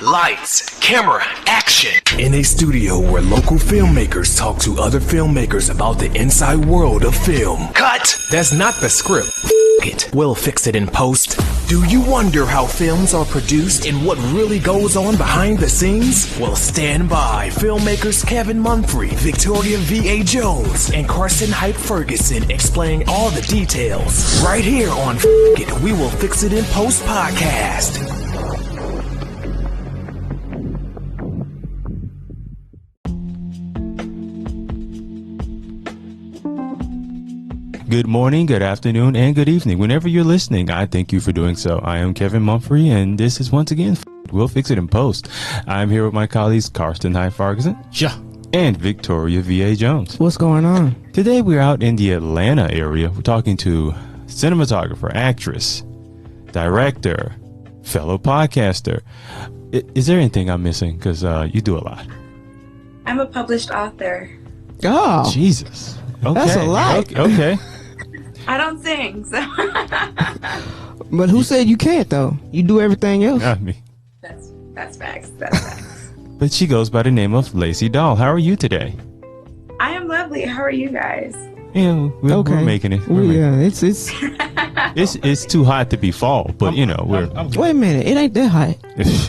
Lights, camera, action. In a studio where local filmmakers talk to other filmmakers about the inside world of film. Cut. That's not the script. It. We'll fix it in post. Do you wonder how films are produced and what really goes on behind the scenes? Well, stand by. Filmmakers Kevin Mumphrey, Victoria V.A. Jones, and Carson Hype Ferguson explain all the details. Right here on It. We Will Fix It in Post podcast. Good morning, good afternoon, and good evening. Whenever you're listening, I thank you for doing so. I am Kevin Mumphrey, and this is once again, We'll Fix It in Post. I'm here with my colleagues, Karsten Hyde Ferguson. Yeah. And Victoria V.A. Jones. What's going on? Today, we're out in the Atlanta area. We're talking to cinematographer, actress, director, fellow podcaster. Is there anything I'm missing? Because you do a lot. I'm a published author. Oh. Jesus. Okay. That's a lot. Okay. I don't sing, so. But who said you can't, though? You do everything else. Not me. That's facts. That's facts. But she goes by the name of Lacie Doll. How are you today? I am lovely. How are you guys? Yeah, we're making it. It's too hot to be fall, but we're. Wait a minute, it ain't that hot. It's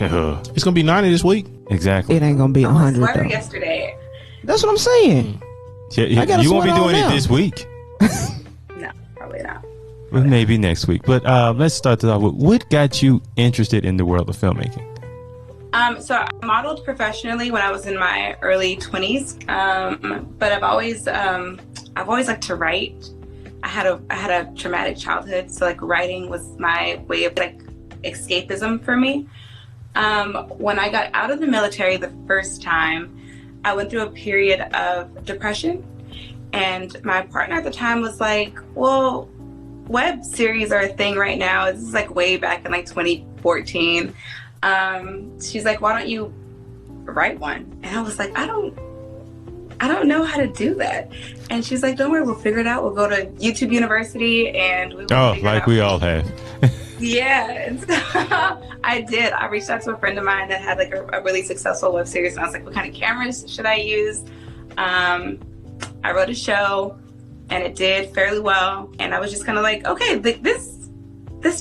gonna be 90 this week. Exactly. It ain't gonna be 100 sweater though. Yesterday. That's what I'm saying. Yeah, you won't be doing it this week. No, probably not. Well, maybe next week. But let's start this off with what got you interested in the world of filmmaking? So I modeled professionally when I was in my early 20s, but I've always liked to write. I had a traumatic childhood, so like writing was my way of like escapism for me. When I got out of the military the first time, I went through a period of depression, and my partner at the time was like, well, web series are a thing right now. This is like way back in like 2014. She's like, why don't you write one? And I was like, I don't know how to do that. And she's like, don't worry, we'll figure it out. We'll go to YouTube University and we will figure it out. We all have. Yeah, and so I did. I reached out to a friend of mine that had like a really successful web series, and I was like, what kind of cameras should I use? I wrote a show, and it did fairly well, and I was just kind of like, okay, this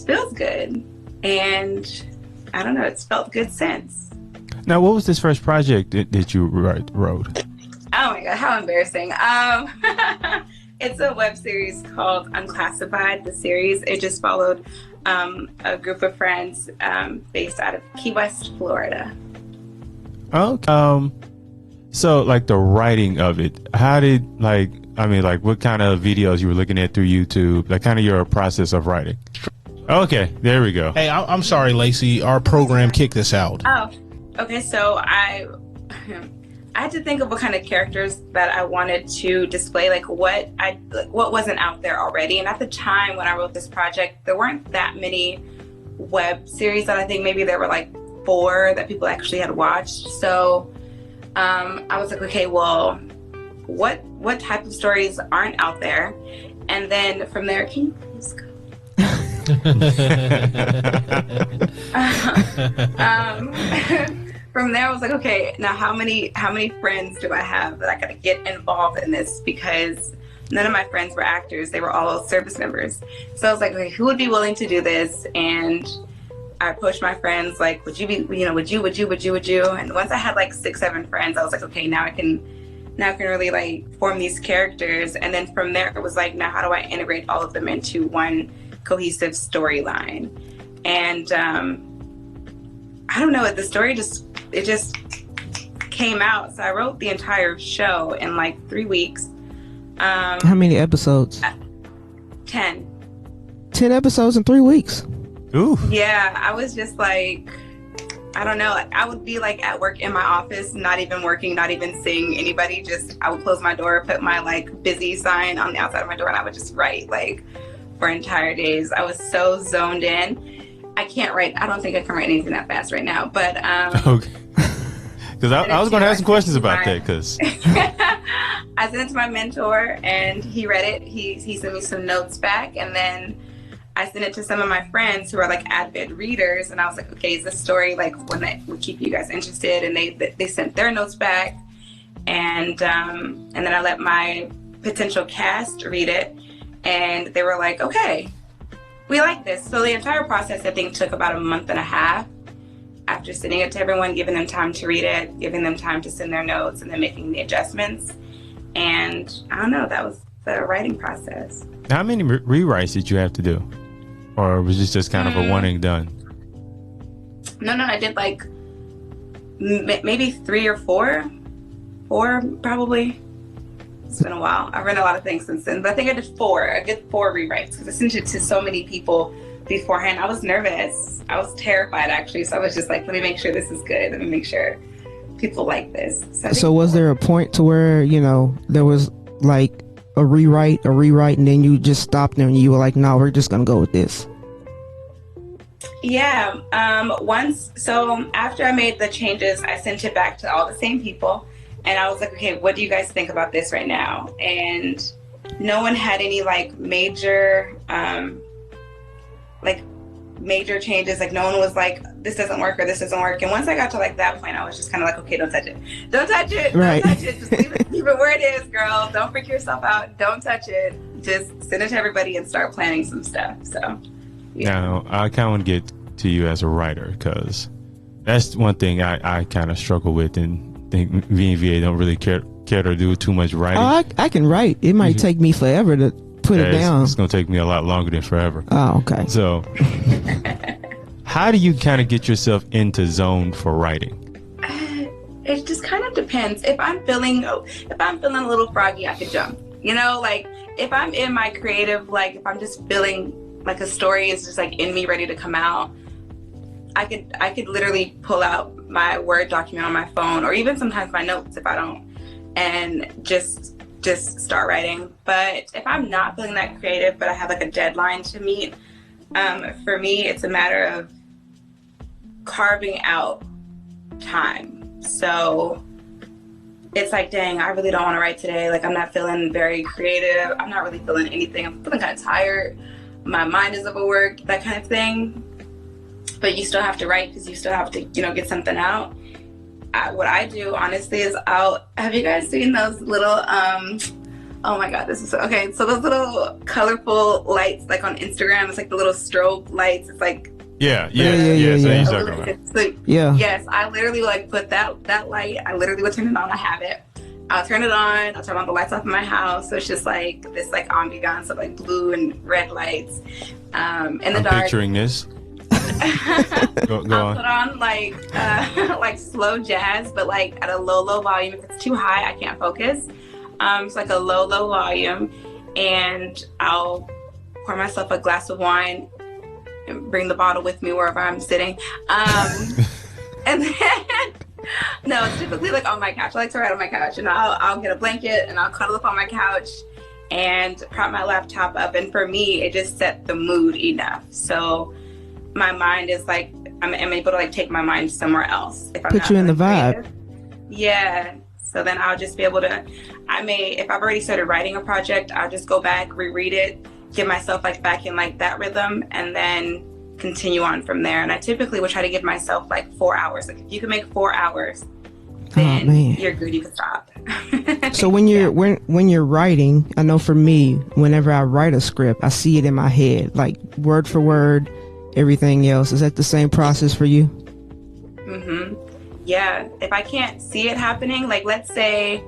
feels good, and I don't know, it's felt good since. Now, what was this first project that you wrote? Oh my god, how embarrassing. It's a web series called Unclassified The Series. It just followed a group of friends based out of Key West, Florida. Okay. So like the writing of it, how did what kind of videos you were looking at through YouTube, like kind of your process of writing? Okay, there we go. Hey, I'm sorry, Lacie. Our program kicked us out. Oh, okay. So I had to think of what kind of characters that I wanted to display, like what wasn't out there already. And at the time when I wrote this project, there weren't that many web series that I think maybe there were like 4 that people actually had watched. So I was like, okay, well, what type of stories aren't out there? And then from there, can you please go? From there, I was like, okay, now how many friends do I have that I gotta get involved in this? Because none of my friends were actors; they were all service members. So I was like, okay, who would be willing to do this? And I approached my friends, like, would you? And once I had like 6-7 friends, I was like, okay, now I can really like form these characters. And then from there, it was like, now how do I integrate all of them into one cohesive storyline? And I don't know, the story just came out. So I wrote the entire show in like 3 weeks. How many episodes? 10. 10 episodes in 3 weeks. Ooh. Yeah, I was just like, I don't know. I would be like at work in my office, not even working, not even seeing anybody. I would close my door, put my like busy sign on the outside of my door, and I would just write like for entire days. I was so zoned in. I can't write. I don't think I can write anything that fast right now. But okay. Because I was going to ask some questions about that. Because I sent it to my mentor, and he read it. He sent me some notes back, and then I sent it to some of my friends who are like avid readers, and I was like, okay, is this story like one that would keep you guys interested? And they sent their notes back, and then I let my potential cast read it, and they were like, okay, we like this. So the entire process, I think, took about a month and a half after sending it to everyone, giving them time to read it, giving them time to send their notes, and then making the adjustments. And I don't know, that was the writing process. How many rewrites did you have to do? Or was this just kind of a one and done? No, I did like maybe 3 or 4. 4 probably. It's been a while. I've read a lot of things since then, but I think I did 4. I did 4 rewrites because I sent it to so many people beforehand. I was nervous. I was terrified, actually. So I was just like, let me make sure this is good. Let me make sure people like this. So was there a point to where, you know, there was like a rewrite, and then you just stopped there and you were like, no, we're just going to go with this? Yeah. So after I made the changes, I sent it back to all the same people. And I was like, okay, what do you guys think about this right now? And no one had any like major changes. Like no one was like, this doesn't work or this doesn't work. And once I got to like that point, I was just kind of like, okay, don't touch it. Don't touch it. Right. Don't touch it. Just leave it where it is, girl. Don't freak yourself out. Don't touch it. Just send it to everybody and start planning some stuff. So, yeah. Now, I kind of want to get to you as a writer, because that's one thing I kind of struggle with, and think V and VA don't really care to do too much writing. Oh, I can write. It might take me forever to put it down. It's going to take me a lot longer than forever. Oh, okay. So, how do you kind of get yourself into zone for writing? It just kind of depends. If I'm feeling a little froggy, I could jump. You know, like if I'm in my creative, like if I'm just feeling like a story is just like in me, ready to come out, I could literally pull out my Word document on my phone, or even sometimes my notes if I don't, and just start writing. But if I'm not feeling that creative, but I have like a deadline to meet, for me, it's a matter of carving out time. So it's like, dang, I really don't want to write today. Like I'm not feeling very creative. I'm not really feeling anything. I'm feeling kind of tired. My mind is overworked, that kind of thing. But you still have to write because you still have to, you know, get something out. What I do, honestly, is have you guys seen those little, oh my God, this is, okay. So those little colorful lights, like on Instagram, it's like the little strobe lights. It's like, Yeah. So, yeah. Yes, I literally like put that light, I literally would turn it on. I have it. I'll turn it on. I'll turn on the lights off in my house. So it's just like this like ambiance of like blue and red lights in the dark. I'm picturing this. Go I'll on. put on like slow jazz, but like at a low volume. If it's too high, I can't focus. It's like a low volume, and I'll pour myself a glass of wine and bring the bottle with me wherever I'm sitting. And then no, it's typically like on my couch. I like to write on my couch, and I'll get a blanket and I'll cuddle up on my couch and prop my laptop up. And for me, it just set the mood enough. So my mind is like, I'm able to like take my mind somewhere else. If I'm Put not you in the creative. vibe. Yeah. So then I'll just be able to, if I've already started writing a project, I'll just go back, reread it, get myself like back in like that rhythm, and then continue on from there. And I typically would try to give myself like 4 hours. Like if you can make 4 hours, then you're good. You can stop. So when you're when you're writing, I know for me, whenever I write a script, I see it in my head, like word for word, everything else. Is that the same process for you? Mm-hmm. Yeah. If I can't see it happening, like let's say,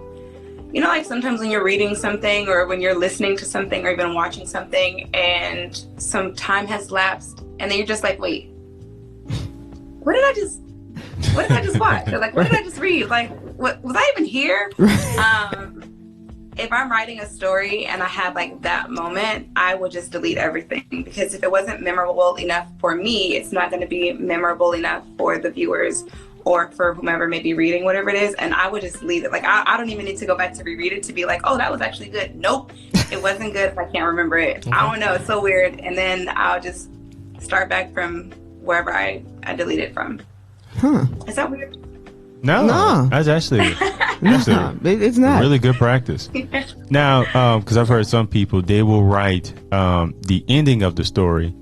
you know, like sometimes when you're reading something or when you're listening to something or even watching something and some time has lapsed and then you're just like, wait, what did I just watch? Or like, what did I just read? Like, what was I even here? If I'm writing a story and I have like that moment, I will just delete everything, because if it wasn't memorable enough for me, it's not going to be memorable enough for the viewers or for whomever may be reading whatever it is. And I would just leave it. Like, I don't even need to go back to reread it to be like, oh, that was actually good. Nope, it wasn't good if I can't remember it. I don't know. It's so weird. And then I'll just start back from wherever I deleted from. Huh. Is that weird? No. That's actually it's not. really good practice. Now, because I've heard some people, they will write the ending of the story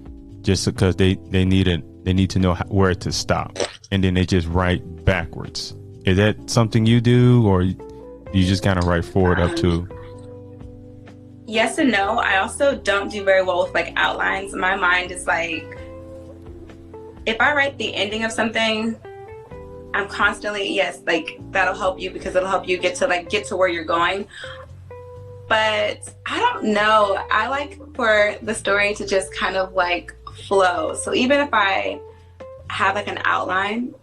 just because they need to know where to stop, and then they just write backwards. Is that something you do, or you just kind of write forward up to? Yes and no. I also don't do very well with like outlines. My mind is like, if I write the ending of something, I'm constantly, yes, like that'll help you because it'll help you get to where you're going. But I don't know. I like for the story to just kind of like flow. So even if I have like an outline,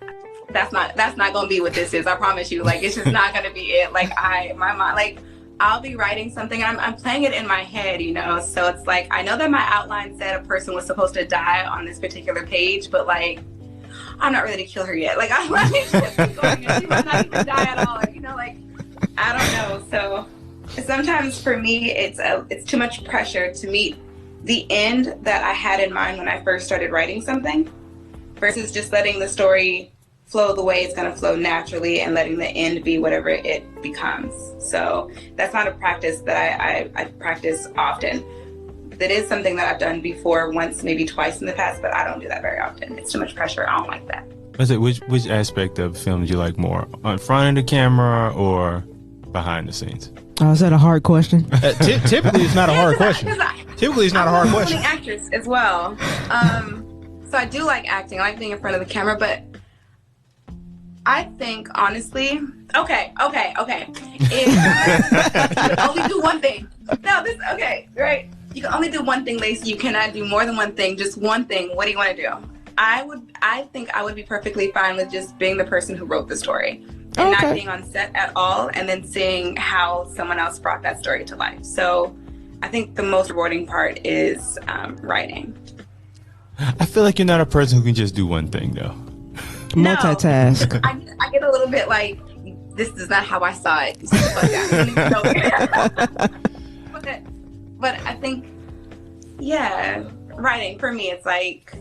that's not gonna be what this is. I promise you. Like, it's just not gonna be it. Like my mind, like I'll be writing something and I'm playing it in my head, you know? So it's like, I know that my outline said a person was supposed to die on this particular page, but like, I'm not ready to kill her yet. Like, I'm like, just keep going and she might not even die at all. You know, like, I don't know. So sometimes for me, it's too much pressure to meet the end that I had in mind when I first started writing something versus just letting the story flow the way it's going to flow naturally and letting the end be whatever it becomes. So that's not a practice that I practice often. That is something that I've done before, once, maybe twice in the past, but I don't do that very often. It's too much pressure. I don't like that. Which aspect of film do you like more? On front of the camera or behind the scenes? Oh, is that a hard question? Typically, it's not a hard question. Typically, it's not a hard question. I'm an actress as well. So I do like acting. I like being in front of the camera, but I think, honestly, okay. If you can only do one thing. Right? You can only do one thing, Lacie. You cannot do more than one thing. Just one thing. What do you want to do? I think I would be perfectly fine with just being the person who wrote the story and not being on set at all, and then seeing how someone else brought that story to life. So I think the most rewarding part is writing. I feel like you're not a person who can just do one thing, though. No, multitask. I get a little bit like, this is not how I saw it. But I think, yeah, writing for me, it's like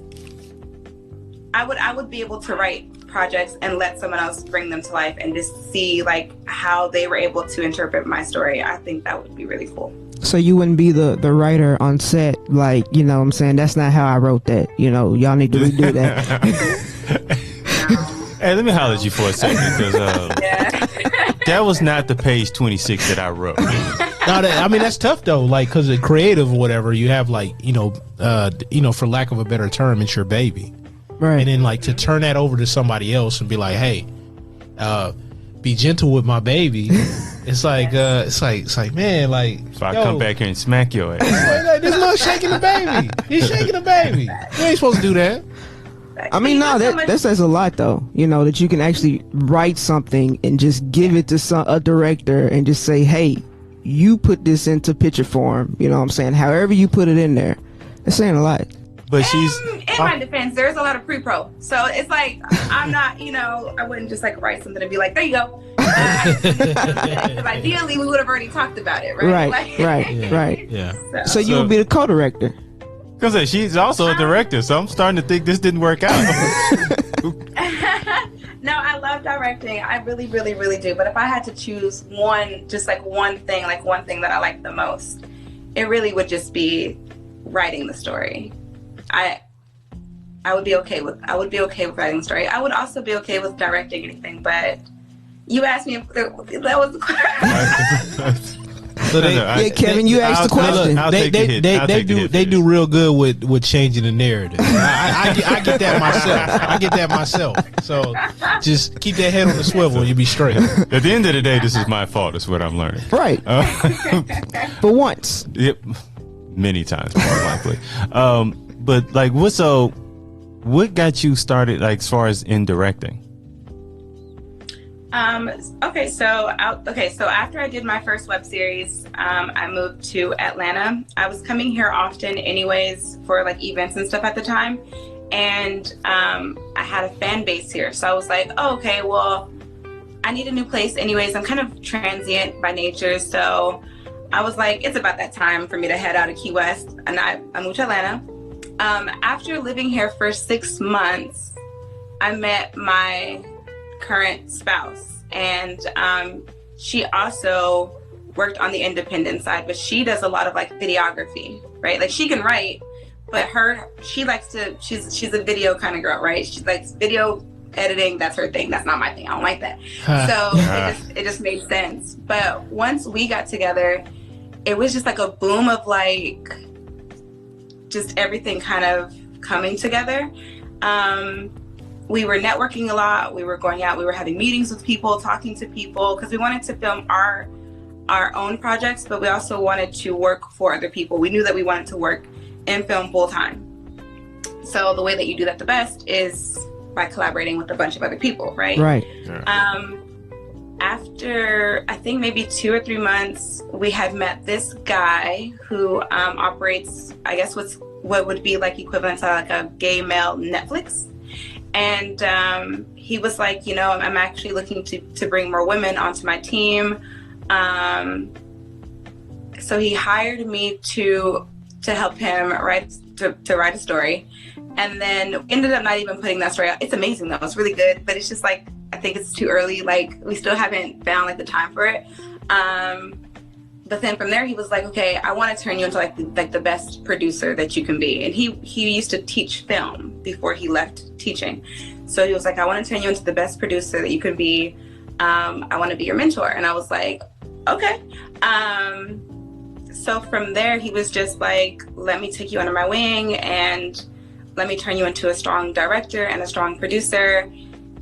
I would be able to write projects and let someone else bring them to life and just see like how they were able to interpret my story. I think that would be really cool. So you wouldn't be the writer on set, like, you know what I'm saying, that's not how I wrote that. You know, y'all need to redo that. Hey, let me holler at you for a second, because that was not the page 26 that I wrote. No, I mean, that's tough though. Like, because the creative or whatever, you have like, for lack of a better term, it's your baby, Right. and then like to turn that over to somebody else and be like, hey, be gentle with my baby. It's like man, like, If I come back here and smack your ass. like, this little shaking the baby. He's shaking the baby. You ain't supposed to do that. I mean, no, that says a lot, though. You know, that you can actually write something and just give it to a director and just say, hey, you put this into picture form. You know what I'm saying? However you put it in there. It's saying a lot. But she's... In my defense, there's a lot of pre-pro. So it's like, I'm not, I wouldn't just like write something and be like, there you go. Because ideally, we would have already talked about it, right? Right. Yeah. So you would be the co-director. Because she's also a director, so I'm starting to think this didn't work out. No, I love directing. I really, really, really do. But if I had to choose one, just like one thing that I like the most, it really would just be writing the story. I would be okay with writing the story. I would also be okay with directing anything, you asked me if that was the question. So Kevin, you asked the question. They do real good with changing the narrative. I get that myself. So just keep that head on the swivel and you'll be straight. At the end of the day, this is my fault. Is what I'm learning. Right. For once. Yep. Many times, more likely. But like, what got you started, like, as far as in directing? So after I did my first web series, I moved to Atlanta. I was coming here often anyways for like events and stuff at the time. And I had a fan base here. So I was like, oh, okay, well, I need a new place anyways. I'm kind of transient by nature. So I was like, it's about that time for me to head out of Key West. And I moved to Atlanta. After living here for 6 months, I met my current spouse, and she also worked on the independent side, but she does a lot of like videography, right? Like she can write, but she's a video kind of girl, right? She likes video editing. That's her thing. That's not my thing. I don't like that. So it just made sense. But once we got together, it was just like a boom of like just everything kind of coming together. We were networking a lot. We were going out. We were having meetings with people, talking to people, because we wanted to film our own projects, but we also wanted to work for other people. We knew that we wanted to work in film full time. So the way that you do that the best is by collaborating with a bunch of other people, right? Right. After I think maybe 2 or 3 months, we had met this guy who operates, I guess, what would be like equivalent to like a gay male Netflix. And he was like, you know, I'm actually looking to bring more women onto my team. So he hired me to help him write a story, and then ended up not even putting that story out. It's amazing though. It's really good, but it's just like, I think it's too early. Like, we still haven't found like the time for it. But then from there, he was like, okay, I want to turn you into like the best producer that you can be. And he used to teach film before he left teaching. So he was like, I want to turn you into the best producer that you can be. I want to be your mentor. And I was like, okay. So from there, he was just like, let me take you under my wing and let me turn you into a strong director and a strong producer.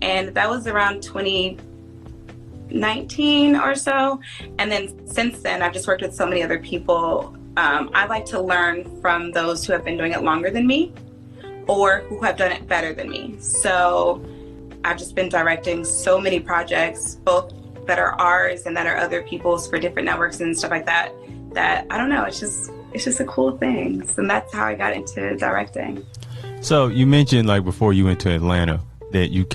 And that was around 2019 or so. And then since then, I've just worked with so many other people. I like to learn from those who have been doing it longer than me or who have done it better than me. So I've just been directing so many projects, both that are ours and that are other people's for different networks and stuff like that, that I don't know, it's just a cool thing. And that's how I got into directing. So you mentioned like before you went to Atlanta that you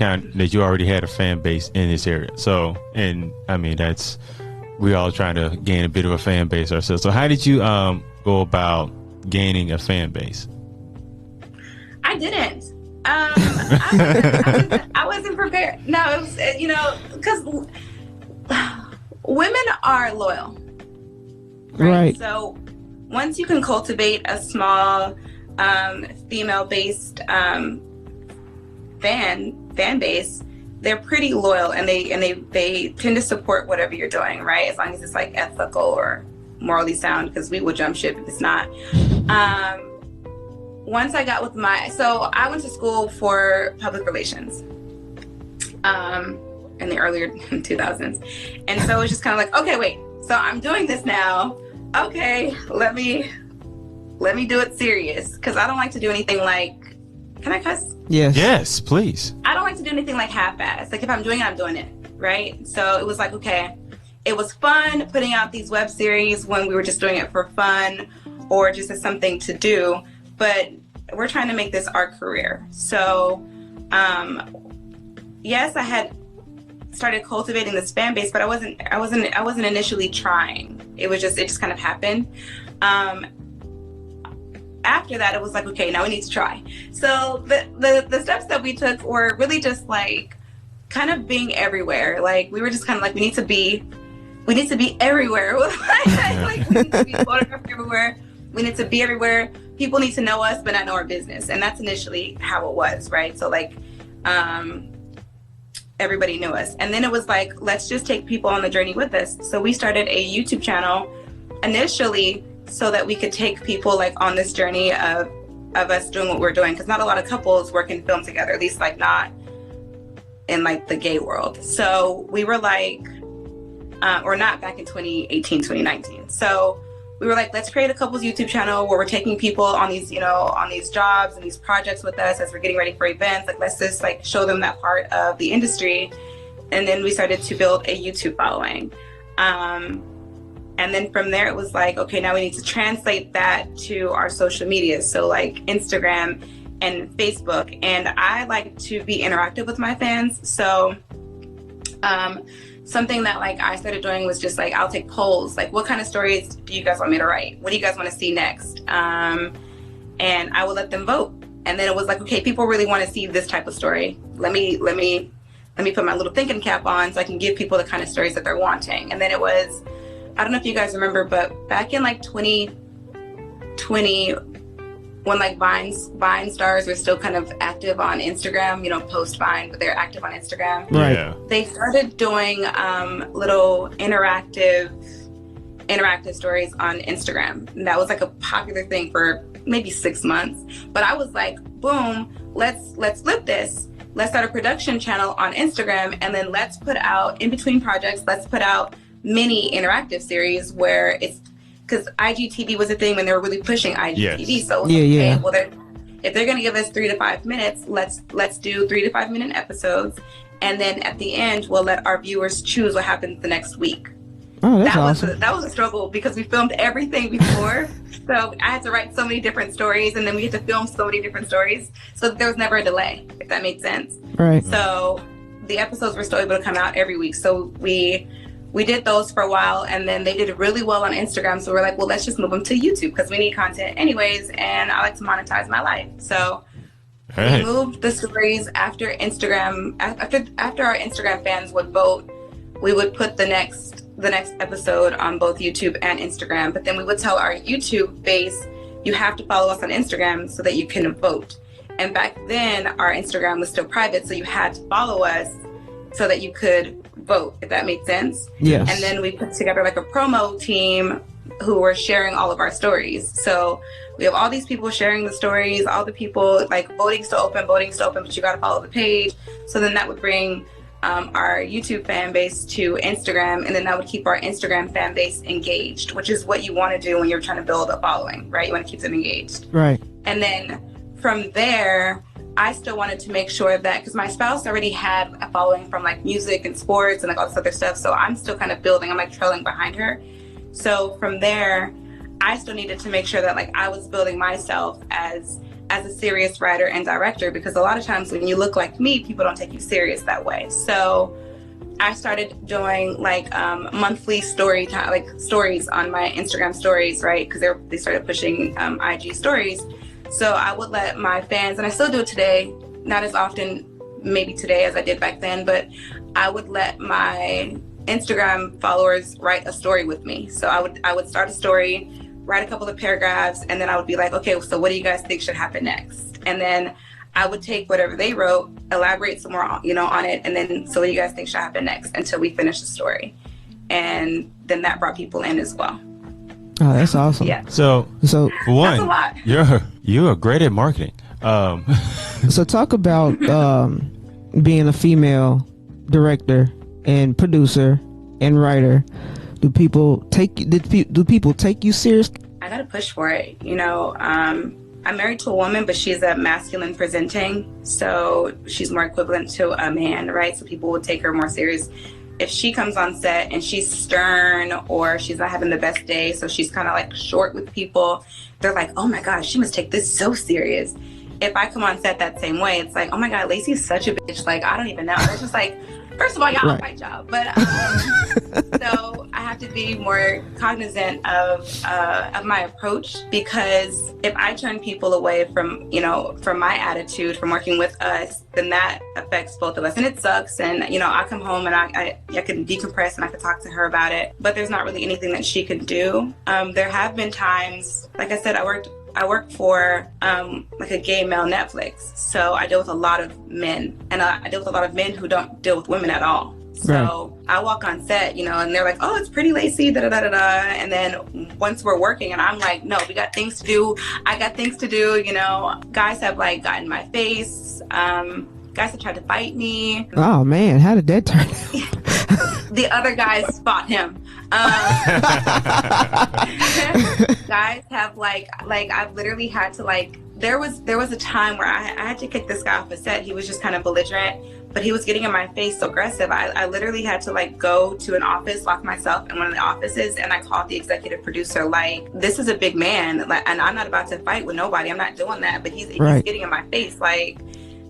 already had a fan base in this area. So, and I mean, we all trying to gain a bit of a fan base ourselves. So how did you go about gaining a fan base? I didn't. I wasn't prepared. No, it was, you know, because women are loyal. Right? So once you can cultivate a small female-based fan base, they're pretty loyal, and they tend to support whatever you're doing, right? As long as it's like ethical or morally sound, because we will jump ship if it's not. Once I got with so I went to school for public relations in the earlier 2000s. And so it was just kind of like, okay, wait, so I'm doing this now. Okay, let me do it serious. Because I don't like to do anything like, can I cuss? Yes. Yes, please. I don't like to do anything like half-assed. Like, if I'm doing it, I'm doing it, right? So it was like, okay, it was fun putting out these web series when we were just doing it for fun or just as something to do. But we're trying to make this our career. So, yes, I had started cultivating this fan base, but I wasn't initially trying. It just kind of happened. After that, it was like, okay, now we need to try. So the steps that we took were really just like kind of being everywhere. Like, we were just kind of like, we need to be everywhere. Like, we need to be photographed everywhere. We need to be everywhere. People need to know us, but not know our business. And that's initially how it was, right? So like, everybody knew us. And then it was like, let's just take people on the journey with us. So we started a YouTube channel initially so that we could take people like on this journey of us doing what we're doing. Because not a lot of couples work in film together, at least like not in like the gay world. So we were like, or not back in 2018, 2019. So we were like, let's create a couples YouTube channel where we're taking people on these, on these jobs and these projects with us as we're getting ready for events. Like, let's just like show them that part of the industry. And then we started to build a YouTube following. And then from there, it was like, okay, now we need to translate that to our social media. So like Instagram and Facebook. And I like to be interactive with my fans. So, something that like I started doing was just like, I'll take polls. Like, what kind of stories do you guys want me to write? What do you guys want to see next? And I would let them vote. And then it was like, okay, people really want to see this type of story. Let me put my little thinking cap on so I can give people the kind of stories that they're wanting. And then it was, I don't know if you guys remember, but back in like 2020, like Vine stars were still kind of active on Instagram, post Vine, but they're active on Instagram. Right. Yeah. They started doing little interactive stories on Instagram. And that was like a popular thing for maybe 6 months. But I was like, boom, let's flip this. Let's start a production channel on Instagram, and then let's put out, in between projects, let's put out mini interactive series where it's, because IGTV was a thing when they were really pushing IGTV. Yes. So well, if they're going to give us 3 to 5 minutes, let's do 3 to 5 minute episodes, and then at the end, we'll let our viewers choose what happens the next week. Oh, that's awesome. That was a struggle because we filmed everything before. So I had to write so many different stories, and then we had to film so many different stories. So there was never a delay, if that made sense. Right. So the episodes were still able to come out every week. So we did those for a while, and then they did really well on Instagram. So we're like, well, let's just move them to YouTube because we need content anyways, and I like to monetize my life. So we moved the stories after Instagram. After our Instagram fans would vote, we would put the next episode on both YouTube and Instagram. But then we would tell our YouTube base, you have to follow us on Instagram so that you can vote. And back then, our Instagram was still private, so you had to follow us so that you could vote, if that made sense. Yes. And then we put together like a promo team who were sharing all of our stories. So we have all these people sharing the stories, all the people like voting's still open, but you got to follow the page. So then that would bring our YouTube fan base to Instagram, and then that would keep our Instagram fan base engaged, which is what you want to do when you're trying to build a following, right? You want to keep them engaged. Right. And then from there, I still wanted to make sure that, because my spouse already had a following from like music and sports and like all this other stuff, so I'm still kind of building, I'm like trailing behind her. So from there, I still needed to make sure that like I was building myself as a serious writer and director, because a lot of times when you look like me, people don't take you serious that way. So I started doing like monthly stories on my Instagram stories, right? Because they started pushing IG stories. So I would let my fans, and I still do it today, not as often maybe today as I did back then, but I would let my Instagram followers write a story with me. So I would start a story, write a couple of paragraphs, and then I would be like, okay, so what do you guys think should happen next? And then I would take whatever they wrote, elaborate some more, on it, and then so what do you guys think should happen next until we finish the story? And then that brought people in as well. Oh, that's awesome. Yeah. So for one, that's a lot. you're great at marketing. So talk about being a female director and producer and writer. Do people take you serious? I gotta push for it. I'm married to a woman, but she's a masculine presenting, so she's more equivalent to a man, right? So people will take her more serious. If she comes on set and she's stern or she's not having the best day, so she's kind of like short with people, they're like, oh my gosh, she must take this so serious. If I come on set that same way, it's like, oh my God, Lacie's such a bitch. Like, I don't even know. It's just like, first of all, y'all right. my job, but so I have to be more cognizant of my approach, because if I turn people away from my attitude, from working with us, then that affects both of us, and it sucks. And I come home and I can decompress and I can talk to her about it, but there's not really anything that she can do. There have been times, like I said, I work for like a gay male Netflix, so I deal with a lot of men, and I deal with a lot of men who don't deal with women at all. So right. I walk on set, and they're like, oh, it's pretty Lacie, da da da da da. And then once we're working, and I'm like, no, we got things to do. I got things to do. Guys have like gotten in my face. Guys have tried to fight me. Oh man, how did that turn out? The other guys fought him. Guys have like I've literally had to there was a time where I had to kick this guy off a set. He was just kind of belligerent, but he was getting in my face so aggressive. I literally had to go to an office, lock myself in one of the offices, and I called the executive producer, this is a big man, and I'm not about to fight with nobody. I'm not doing that. But he's getting in my face, like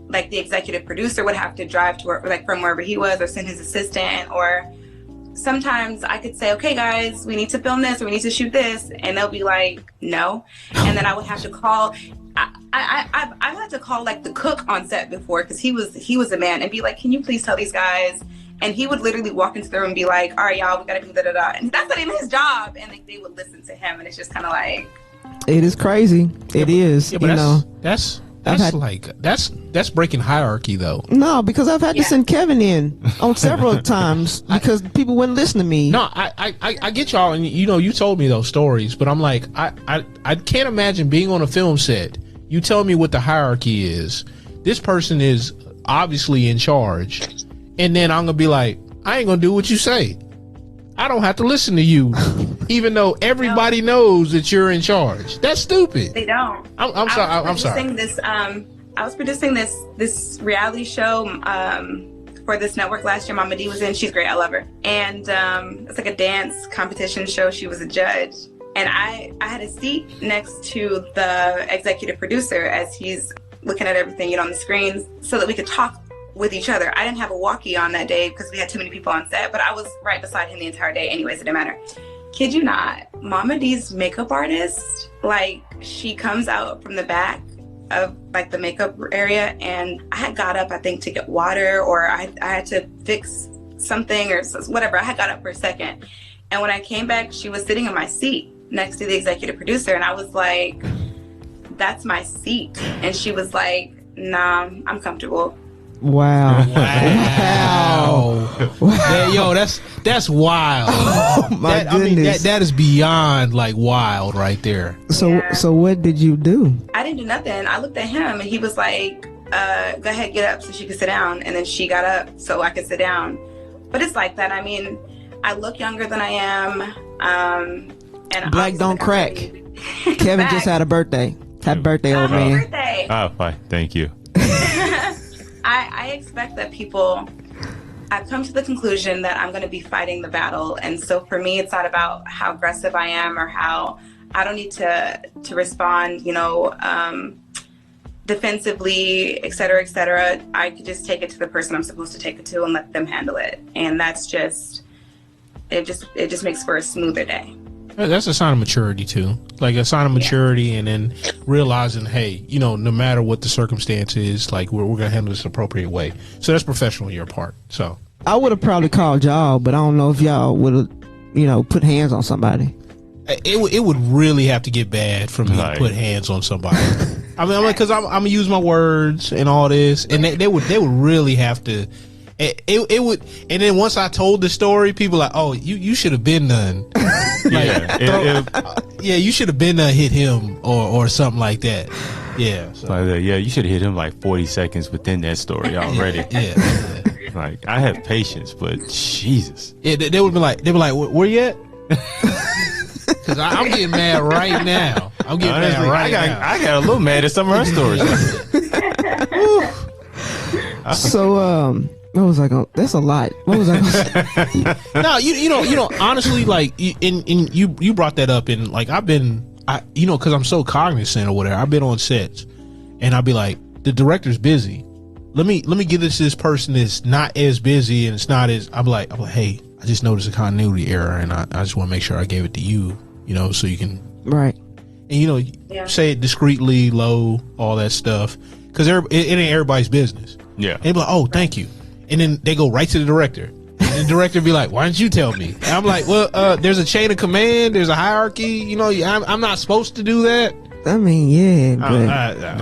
the executive producer would have to drive to work, from wherever he was, or send his assistant, or sometimes I could say, okay guys, we need to film this or we need to shoot this, and they'll be like, no. And then I would have to call, I've had to call the cook on set before, because he was a man, and be like, can you please tell these guys? And he would literally walk into the room and be like, all right, y'all, we gotta do da da da. And that's not even his job. And they would listen to him, and it's just kind of like, It is crazy. It is. Yeah, but you know, that's had- like that's breaking hierarchy though. no, because I've had to send Kevin in on several times because people wouldn't listen to me. No, I get y'all, and you know, you told me those stories, but I'm like, I can't imagine being on a film set. You tell me what the hierarchy is. This person is obviously in charge, and then I'm gonna be like, I ain't gonna do what you say. I don't have to listen to you, even though everybody knows that you're in charge. That's stupid. They don't. I'm sorry. I'm sorry. I was producing this reality show for this network last year. Mama D was in. She's great. I love her. And it's like a dance competition show. She was a judge. And I had a seat next to the executive producer as he's looking at everything, on the screens so that we could talk with each other. I didn't have a walkie on that day because we had too many people on set, but I was right beside him the entire day anyways. It didn't matter. Kid you not, Mama D's makeup artist, like, she comes out from the back of like the makeup area, and I had got up, I think, to get water, or I had to fix something or whatever. I had got up for a second, and when I came back, she was sitting in my seat next to the executive producer, and I was like, that's my seat. And she was like, nah, I'm comfortable. Wow. Yeah, yo, that's wild. Oh my goodness. That is beyond like wild right there. So what did you do? I didn't do nothing. I looked at him and he was like, go ahead, get up so she could sit down. And then she got up so I could sit down. But it's like that. I mean, I look younger than I am. And Black don't crack. Kevin just had a birthday. Happy birthday, old man. Birthday. Oh, fine. Thank you. I expect that I've come to the conclusion that I'm going to be fighting the battle. And so for me, it's not about how aggressive I am or how I don't need to respond, defensively, et cetera, et cetera. I could just take it to the person I'm supposed to take it to and let them handle it. And that's just, it just makes for a smoother day. That's a sign of maturity too, like a sign of maturity, and then realizing, hey, no matter what the circumstance is, like we're gonna handle this the appropriate way. So that's professional on your part. So I would have probably called y'all, but I don't know if y'all would have, put hands on somebody. It would really have to get bad for me to put hands on somebody. I mean, I'm like, because I'm gonna use my words and all this, and they would really have to. It would, and then once I told the story, people like, oh, you should have been done. You should have been hit him or something like that. Yeah, so. You should have hit him like 40 seconds within that story already. Yeah. Like, I have patience, but Jesus. Yeah, they would be like, where you at? Because I'm getting mad right now. I'm getting mad right now. I got a little mad at some of her stories. So, what was I going? That's a lot. What was I going to say? No, you know, honestly, like, you brought that up, and like, because I'm so cognizant or whatever. I've been on sets, and I'll be like, the director's busy. Let me give this person that's not as busy, and it's not as. I'm like, hey, I just noticed a continuity error, and I just want to make sure I gave it to you, so you can right. And say it discreetly, low, all that stuff, because it ain't everybody's business. Yeah, and they be like, oh, thank you. And then they go right to the director. And the director be like, why didn't you tell me? And I'm like, well, there's a chain of command. There's a hierarchy. I'm not supposed to do that. I mean, yeah,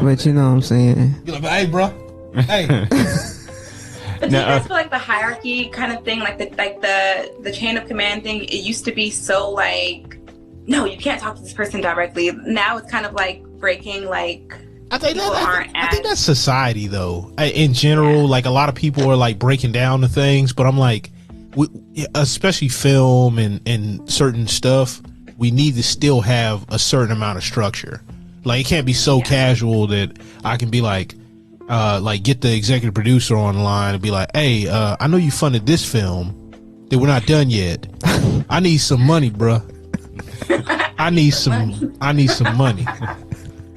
but you know what I'm saying. Be like, hey, bro. Hey. But do you guys feel like the hierarchy kind of thing, like the chain of command thing, it used to be so like, no, you can't talk to this person directly. Now it's kind of like breaking like... I think that's society though. In general, like a lot of people are like breaking down the things, but I'm like, especially film and certain stuff, we need to still have a certain amount of structure. Like, it can't be so casual that I can be like get the executive producer on the line and be like, hey, I know you funded this film that we're not done yet. I need some money, bruh. I need some money.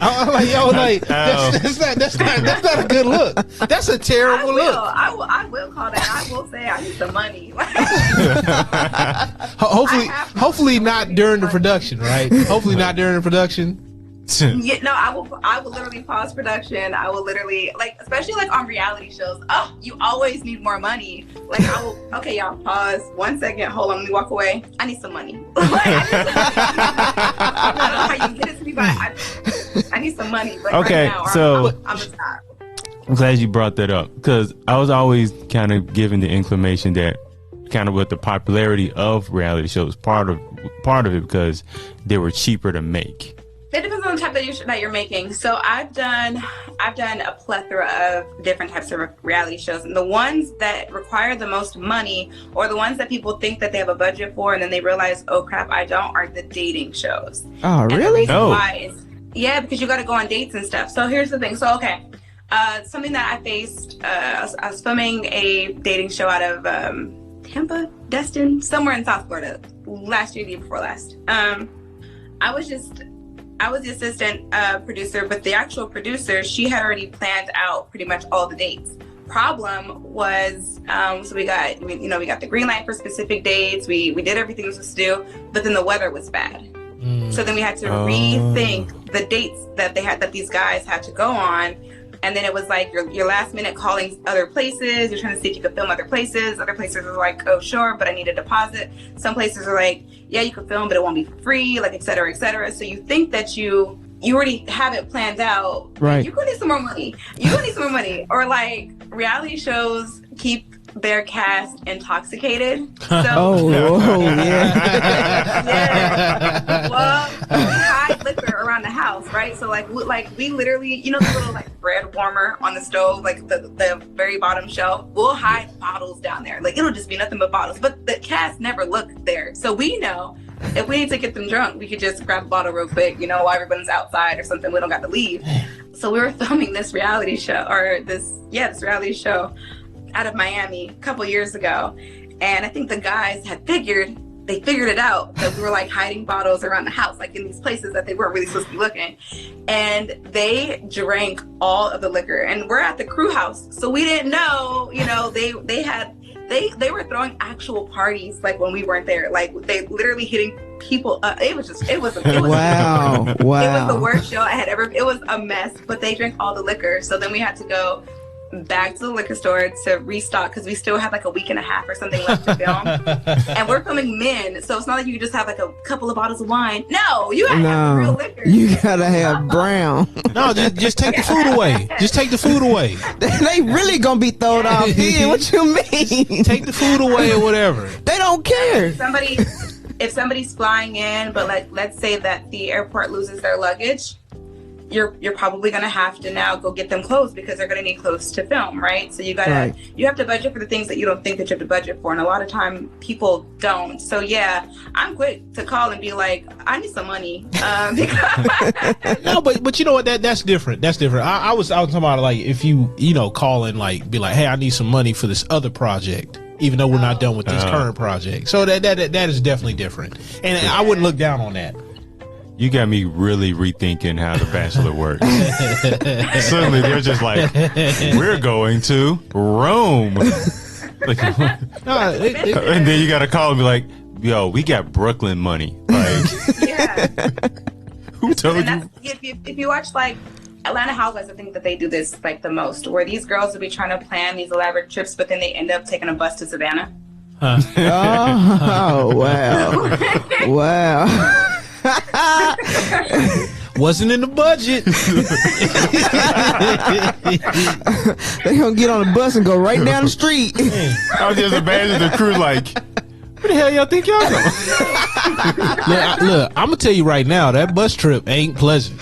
I'm like, yo, like, that's not a good look. That's a terrible look. I will call that. I will say I need some money. Hopefully not during the production, right? Hopefully not during the production. Yeah, no, I will literally pause production. I will literally, like, especially like on reality shows. Oh, you always need more money. Like, okay, y'all, pause 1 second. Hold on, let me walk away. I need some money. Like, I don't know how you get it to I need some money. Like Okay, right now, so I'm gonna stop. I'm glad you brought that up because I was always kind of given the inclination that kind of with the popularity of reality shows, part of it because they were cheaper to make. It depends on the type that you're making. So I've done a plethora of different types of reality shows, and the ones that require the most money, or the ones that people think that they have a budget for, and then they realize, oh crap, I don't, are the dating shows. Oh, really? Why is, yeah, because you got to go on dates and stuff. So here's the thing. So okay, something that I faced. I was filming a dating show out of Tampa, Destin, somewhere in South Florida, last year, the year before last. I was the assistant producer, but the actual producer, she had already planned out pretty much all the dates. Problem was, so we got the green light for specific dates. We did everything we were supposed to do, but then the weather was bad. So then we had to rethink the dates that these guys had to go on. And then it was like your last minute calling other places. You're trying to see if you could film other places. Other places are like, oh, sure, but I need a deposit. Some places are like, yeah, you can film, but it won't be for free, like, et cetera, et cetera. So you think that you already have it planned out. Right. You're going to need some more money. You're going to need some more money. Or like reality shows keep their cast intoxicated. So, yeah. Yeah. Well, we hide liquor around the house, right? So like we literally, you know, the little like bread warmer on the stove, like the very bottom shelf, we'll hide bottles down there. Like it'll just be nothing but bottles, but the cast never looked there. So we know if we need to get them drunk, we could just grab a bottle real quick, you know, while everyone's outside or something. We don't got to leave. So we were filming this reality show, this reality show out of Miami a couple years ago, and I think the guys had figured it out that we were like hiding bottles around the house, like in these places that they weren't really supposed to be looking, and they drank all of the liquor. And we're at the crew house, so we didn't know, you know, they were throwing actual parties like when we weren't there, like they literally hitting people up. It was Wow. It was the worst show I had ever. It was a mess, but they drank all the liquor, so then we had to go back to the liquor store to restock because we still had like a week and a half or something left to film. And we're filming men, so it's not like you just have like a couple of bottles of wine. No, you gotta have real liquor. You gotta have brown. No, just take the food away. Just take the food away. They really gonna be thrown off here. What you mean? Take the food away or whatever. They don't care. If somebody's flying in, but like let's say that the airport loses their luggage, you're probably gonna have to now go get them clothes because they're gonna need clothes to film, right? So you have to budget for the things that you don't think that you have to budget for, and a lot of time people don't. So yeah, I'm quick to call and be like, I need some money. No, but you know what? That's different. That's different. I was talking about like if you call and like be like, hey, I need some money for this other project, even though we're not done with this current project. So that is definitely different, and I wouldn't look down on that. You got me really rethinking how The Bachelor works. Suddenly they're just like, we're going to Rome. Like, and then you got to call and be like, yo, we got Brooklyn money. Like, yeah. Who told you? If you watch like Atlanta Housewives, I think that they do this like the most, where these girls will be trying to plan these elaborate trips, but then they end up taking a bus to Savannah. Oh, wow. Wow. Wasn't in the budget. They gonna get on the bus and go right down the street. I was just imagining the crew like, where the hell y'all think y'all going? Look, I'm gonna tell you right now, that bus trip ain't pleasant.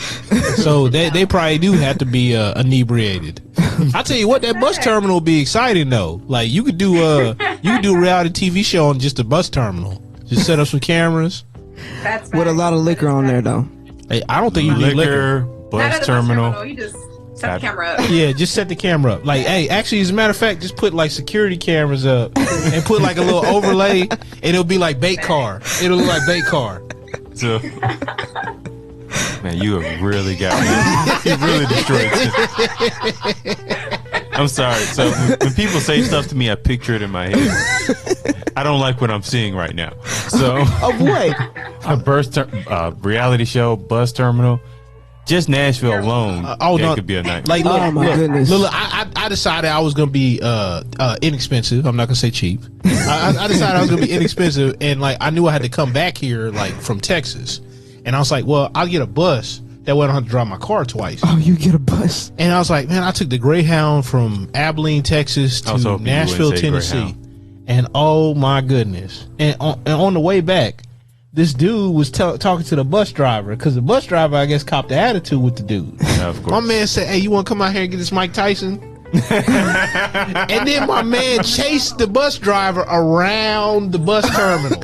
So they probably do have to be inebriated. I tell you what, that bus terminal will be exciting though. Like you could do a reality TV show on just a bus terminal. Just set up some cameras. That's with a lot of liquor on there though. Hey, I don't think you need liquor. Bus terminal. You just set the camera up. Yeah, just set the camera up. Like, hey, actually, as a matter of fact, just put like security cameras up and put like a little overlay, and it'll be like bait car. It'll look like bait car. So, man, you have really got me. You really destroyed it. I'm sorry. So when people say stuff to me, I picture it in my head. I don't like what I'm seeing right now. So of what? A reality show, bus terminal, just Nashville alone. That could be a night. Like, look, oh my goodness! Look, I decided I was gonna be inexpensive. I'm not gonna say cheap. I decided I was gonna be inexpensive, and like I knew I had to come back here like from Texas. And I was like, well, I'll get a bus. That way I don't have to drive my car twice. Oh, you get a bus. And I was like, man, I took the Greyhound from Abilene, Texas to Nashville, Tennessee. Greyhound. And oh my goodness. And on the way back, this dude was talking to the bus driver, because the bus driver, I guess, copped the attitude with the dude. Yeah, of course. My man said, hey, you want to come out here and get this Mike Tyson? And then my man chased the bus driver around the bus terminal.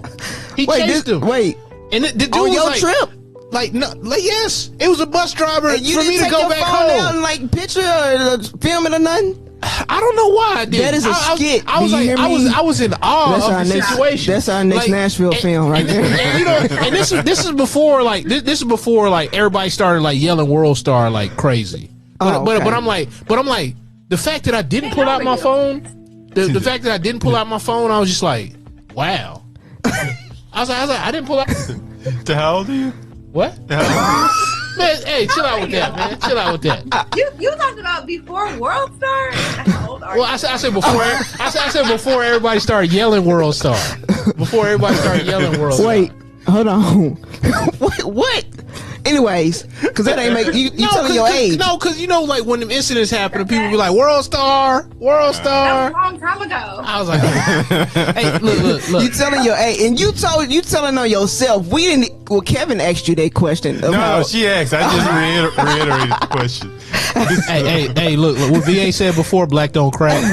He chased him. Wait. And the dude on was your like, trip? Like, no, like, yes. It was a bus driver And you for me didn't to take go your back phone home. out and like picture or film it or nothing? I don't know why I did. That is a skit. I was Do you like, hear me? I was in awe of the situation. That's our next Nashville film right there. And, you know, and this is before like this is before like everybody started like yelling World Star like crazy. But but I'm like the fact that I didn't pull out my phone, the fact that I didn't pull out my phone, I was just like, wow. I was like, I didn't pull out. So how old are you? What? Man, hey, chill out with that, man. Chill out with that. You talked about before World Star. How old are you? Well, I said before. I said before everybody started yelling World Star. Before everybody started yelling World Star. Wait, hold on. What? Anyways, because that ain't make you telling your age. No, because you know, like when them incidents happen, people be like, "World Star, World Star." That was a long time ago. I was like, "Hey, look." You telling your age, and you telling on yourself. We didn't. Well, Kevin asked you that question. No, she asked. I just reiterated the question. hey, look. What VA said before, black don't crack.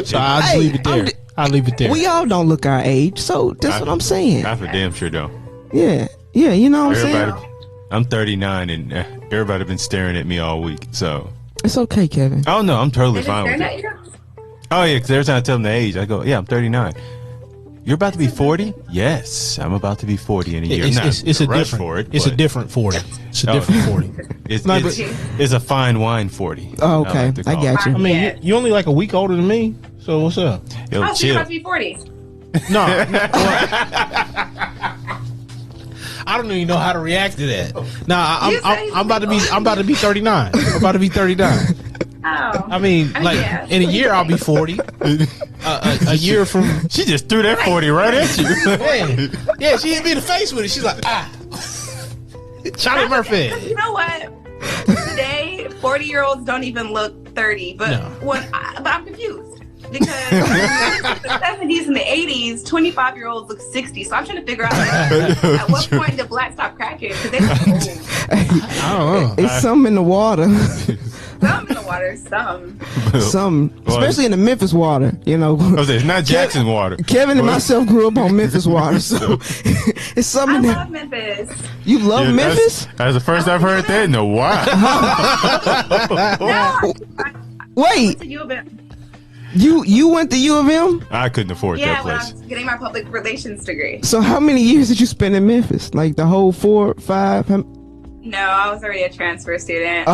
So I'll just leave it there. I'll leave it there. We all don't look our age, so that's what I'm saying. I for damn sure don't. Yeah, you know what I'm saying. I'm 39 and everybody been staring at me all week, so it's okay, Kevin. Oh no, I'm totally fine with it. Oh yeah, because every time I tell them the age, I go, "Yeah, I'm 39." You're about to be 40? Yes, I'm about to be 40 in a year. It's a different. For it, it's a different 40. It's a different 40. It's a fine wine 40. Oh, okay, I got you. I mean, you only like a week older than me, so what's up? So you're about to be 40. No. I don't even know how to react to that. Nah, I'm about to be 39. I'm about to be 39. Oh. I mean, in a year I'll be 40. A year from she just threw that 40 right at you. Yeah, she hit me in the face with it. She's like, Charlie Murphy. You know what? Today, 40-year-olds don't even look 30. But but I'm confused. Because in the 70s and the 80s, 25-year-olds look 60. So I'm trying to figure out at what point did black stop cracking? Because they look old. I don't know. It's some in the water. Some in the water, some. Especially in the Memphis water, you know. It's not Jackson water. Kevin and myself grew up on Memphis water, so it's something. I love Memphis. You love Memphis? That's the first I've heard that in a while. Wait. You went to U of M? I couldn't afford that place. Yeah, when I was getting my public relations degree. So how many years did you spend in Memphis? Like the whole 4, 5? No, I was already a transfer student. Oh,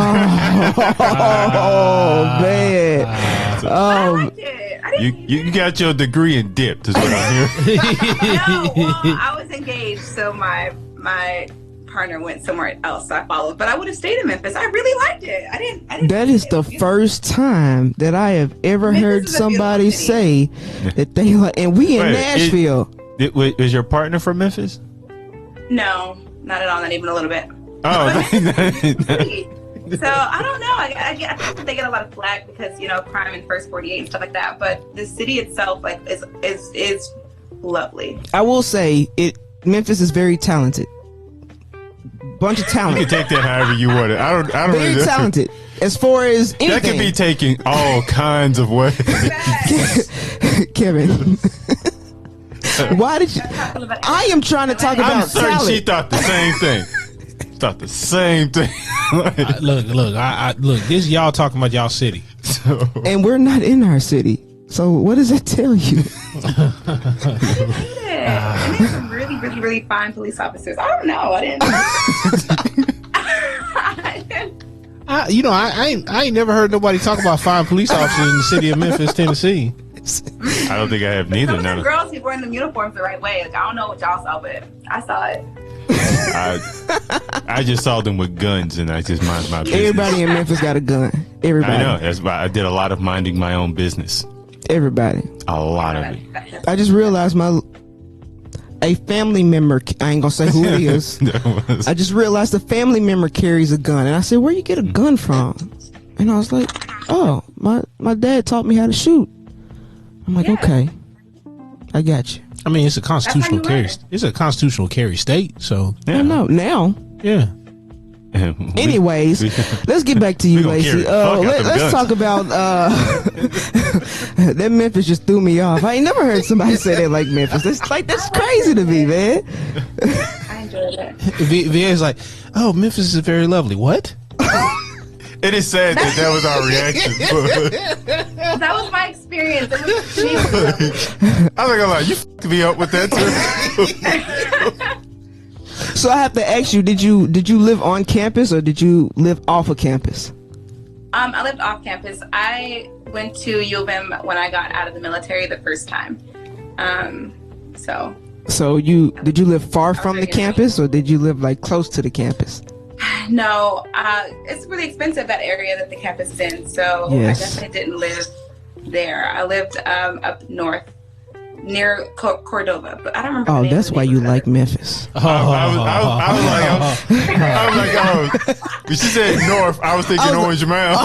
man. I liked it. You got your degree in dip, is what I'm hearing. No, well, I was engaged, so my partner went somewhere else, so I followed. But I would have stayed in Memphis. I really liked it. I didn't. That is the first time that I have ever heard somebody say that they like. And we in Nashville. Is your partner from Memphis? No, not at all. Not even a little bit. Oh, so I don't know. I think that they get a lot of flack because crime in First 48 and stuff like that. But the city itself, like, is lovely. I will say Memphis is very talented. Bunch of talent. You can take that however you want it. I don't. Very really talented. As far as anything, that could be taken all kinds of ways. Kevin. Why did you? I am trying to talk about certain she thought the same thing. Thought the same thing. Look. This y'all talking about y'all city, and we're not in our city. So what does that tell you? And there's some really, really, really fine police officers. I don't know. I didn't. I ain't never heard nobody talk about fine police officers in the city of Memphis, Tennessee. I don't think I have neither. Some of the girls who wearing them uniforms the right way. Like, I don't know what y'all saw, but I saw it. I just saw them with guns, and I just mind my business. Everybody in Memphis got a gun. Everybody. I know. That's why I did a lot of minding my own business. Everybody. A lot of it. I just realized a family member, I ain't gonna say who it is. I just realized a family member carries a gun, and I said, "Where you get a gun from?" And I was like, "Oh, my dad taught me how to shoot." I'm like, "Okay, I got you." I mean, it's a constitutional carry. It's a constitutional carry state, so I know now. Yeah. Anyways, let's get back to you, Lacie. Let's talk about that Memphis just threw me off. I ain't never heard somebody say that like Memphis. That's crazy to me, man. I enjoyed it. VA's like, oh, Memphis is very lovely. What? It is sad that was our reaction. That was my experience. It was to me. I was like, you f***ed me up with that too. So I have to ask you, did you live on campus or did you live off of campus? I lived off campus. I went to U of M when I got out of the military the first time. So did you live far from the campus or did you live like close to the campus? No, it's really expensive, that area that the campus is in. So yes. I definitely didn't live there. I lived up north near Cordova, but I don't remember. Oh, that's why you like Memphis. I was like, she said north. I was thinking Orange Mound.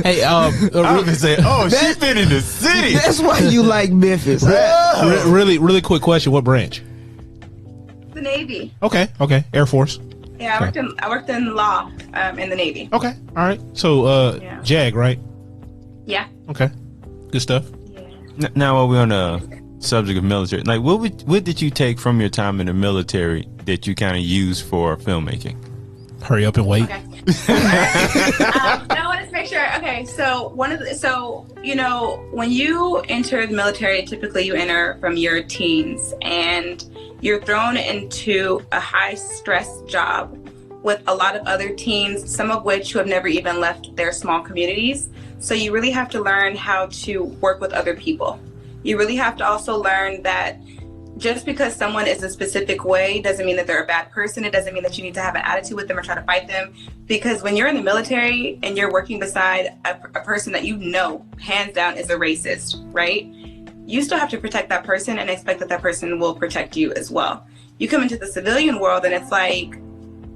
Hey, I was gonna say, she's been in the city. That's why you like Memphis. Really quick question. What branch? The Navy. Okay. Air Force. Yeah, I worked in law in the Navy. Okay. All right. So, JAG, right? Yeah. Okay. Good stuff. Yeah. Now, while we're on the subject of military, like what did you take from your time in the military that you kind of use for filmmaking? Hurry up and wait. Okay. No, let's make sure. Okay, so when you enter the military, typically you enter from your teens, and you're thrown into a high stress job with a lot of other teens, some of which who have never even left their small communities. So you really have to learn how to work with other people. You really have to also learn that just because someone is a specific way doesn't mean that they're a bad person. It doesn't mean that you need to have an attitude with them or try to fight them. Because when you're in the military and you're working beside a person that you know, hands down, is a racist, right? You still have to protect that person and expect that that person will protect you as well. You come into the civilian world and it's like,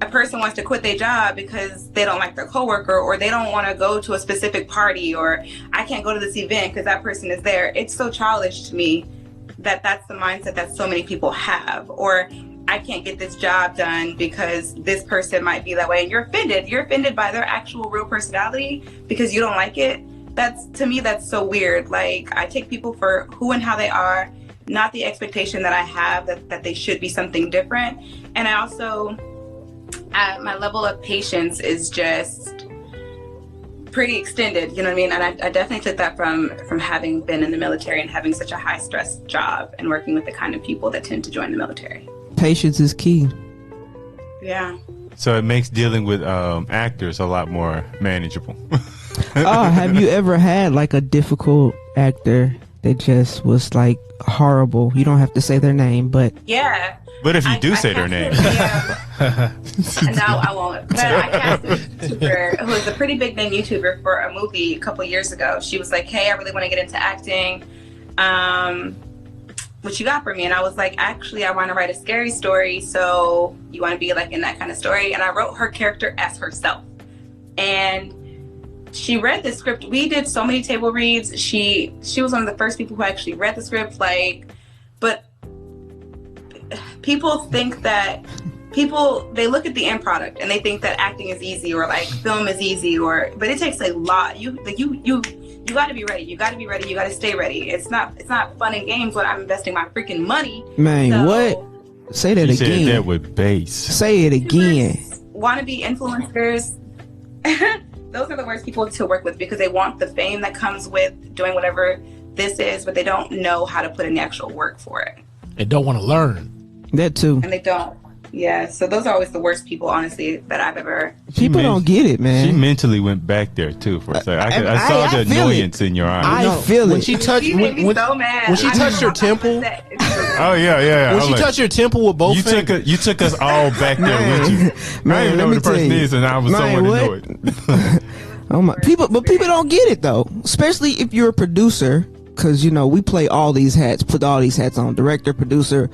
a person wants to quit their job because they don't like their coworker, or they don't want to go to a specific party, or I can't go to this event because that person is there. It's so childish to me that that's the mindset that so many people have. Or I can't get this job done because this person might be that way, and you're offended. You're offended by their actual real personality because you don't like it. To me, that's so weird. Like, I take people for who and how they are, not the expectation that I have that they should be something different. And I also, my level of patience is just pretty extended, you know what I mean? And I definitely took that from having been in the military and having such a high stress job and working with the kind of people that tend to join the military. Patience is key. Yeah. So it makes dealing with actors a lot more manageable. Have you ever had like a difficult actor that just was like horrible? You don't have to say their name, but yeah. But if you do say their name. No, I won't. But I cast a YouTuber who was a pretty big name YouTuber for a movie a couple years ago. She was like, hey, I really want to get into acting. What you got for me? And I was like, actually, I want to write a scary story. So you want to be like in that kind of story? And I wrote her character as herself. And she read the script. We did so many table reads. She was one of the first people who actually read the script. But people think that they look at the end product and they think that acting is easy, or like film is easy, but it takes a lot. You got to be ready. You got to be ready. You got to stay ready. It's not fun and games when I'm investing my freaking money. Man, what? Say that again. Said that with bass. Say it again. Wannabe influencers. Those are the worst people to work with because they want the fame that comes with doing whatever this is, but they don't know how to put in the actual work for it. They don't want to learn. That too. And they don't. Yeah, so those are always the worst people, honestly, that I've ever. People don't get it, man. She mentally went back there too for a second. I saw the annoyance in your eyes. I feel it. When she touched, when so mad. When she touched your temple. Oh yeah. When she touched your temple with both fingers. You took us all back there with you. Man, I didn't know who the person is, and I was somewhat annoyed. Oh my! People don't get it though, especially if you're a producer because we play all these hats, put all these hats on: director, producer,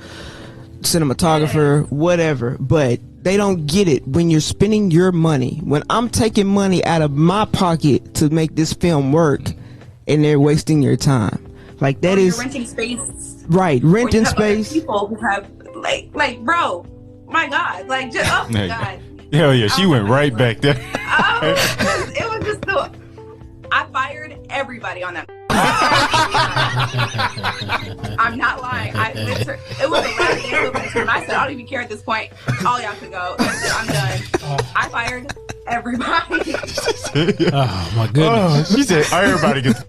cinematographer, whatever. But they don't get it when you're spending your money. When I'm taking money out of my pocket to make this film work, and they're wasting your time. Like that is renting space. Right, renting space. People who have like, bro, my God, like, just, oh my God. Hell yeah, she went right back there. It was just I fired everybody on that. I'm not lying. It was the last day of the and I said, I don't even care at this point. All y'all can go. I'm done. I fired everybody. Oh my goodness. She said, everybody gets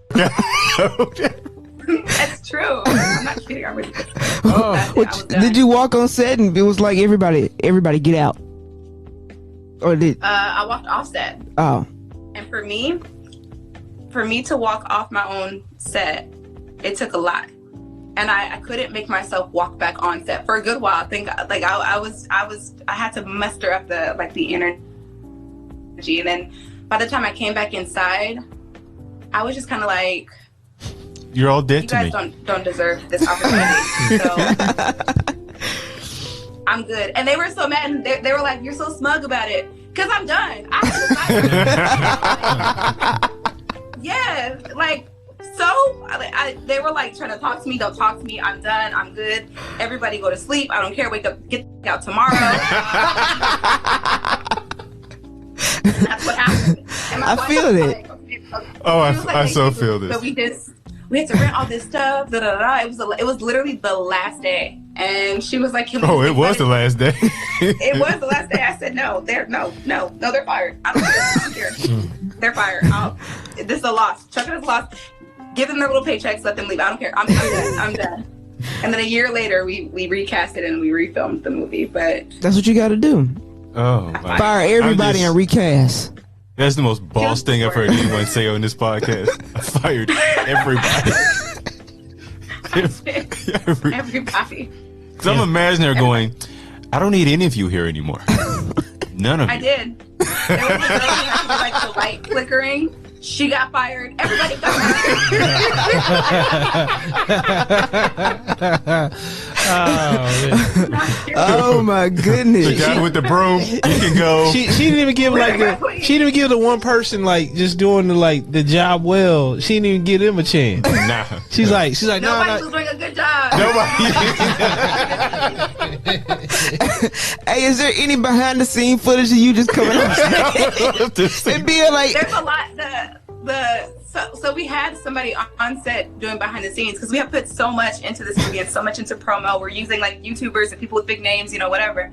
That's true. I'm not kidding. I really did you walk on set and it was like everybody get out? Or did I walked off set. Oh. And for me to walk off my own set, it took a lot. And I couldn't make myself walk back on set for a good while. I think like I had to muster up the energy. And then by the time I came back inside, I was just kind of like, you're all dead to me. You guys don't deserve this opportunity. So I'm good. And they were so mad, and they were like, "You're so smug about it," because I'm done. Yeah, like so. They were like trying to talk to me. Don't talk to me. I'm done. I'm good. Everybody go to sleep. I don't care. Wake up. Get out tomorrow. That's what happened. I feel it. I so feel this. So we had to rent all this stuff. It was literally the last day, and she was like, it was the last day. It was the last day. I said, no, they're fired. I don't care. They're fired. This is a loss. Chuck it as a loss. Give them their little paychecks. Let them leave. I don't care. I'm done. I'm done. And then a year later, we recast it and we refilmed the movie. But that's what you got to do. Oh, fire everybody and recast. That's the most boss thing I've heard anyone say on this podcast. I fired everybody. Everybody. Because I'm imagining her going, I don't need any of you here anymore. None of you. I did. There was a girl who had like the light flickering. She got fired. Everybody got fired. Oh my goodness! The guy with the broom, you can go. She didn't even give she didn't even give the one person like just doing the job well. She didn't even give them a chance. Nah. She's like nobody was doing a good job. Hey, is there any behind the scene footage of you just coming on stage and being like? There's a lot. So we had somebody on set doing behind the scenes because we have put so much into this movie and so much into promo. We're using like YouTubers and people with big names, whatever.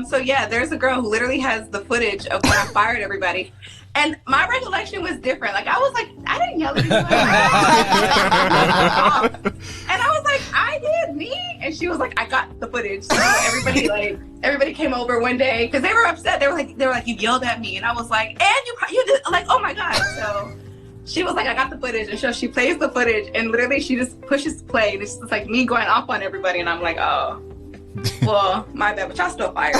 So yeah, there's a girl who literally has the footage of when I fired everybody. And my recollection was different. Like I was like, I didn't yell at anyone. And I was like, I did, me? And she was like, I got the footage. So everybody came over one day because they were upset. They were like, you yelled at me. And I was like, and you did, like, oh my God. So she was like, I got the footage. And so she plays the footage and literally she just pushes play. And it's just like me going off on everybody. And I'm like, oh, well, my bad, but y'all still fired.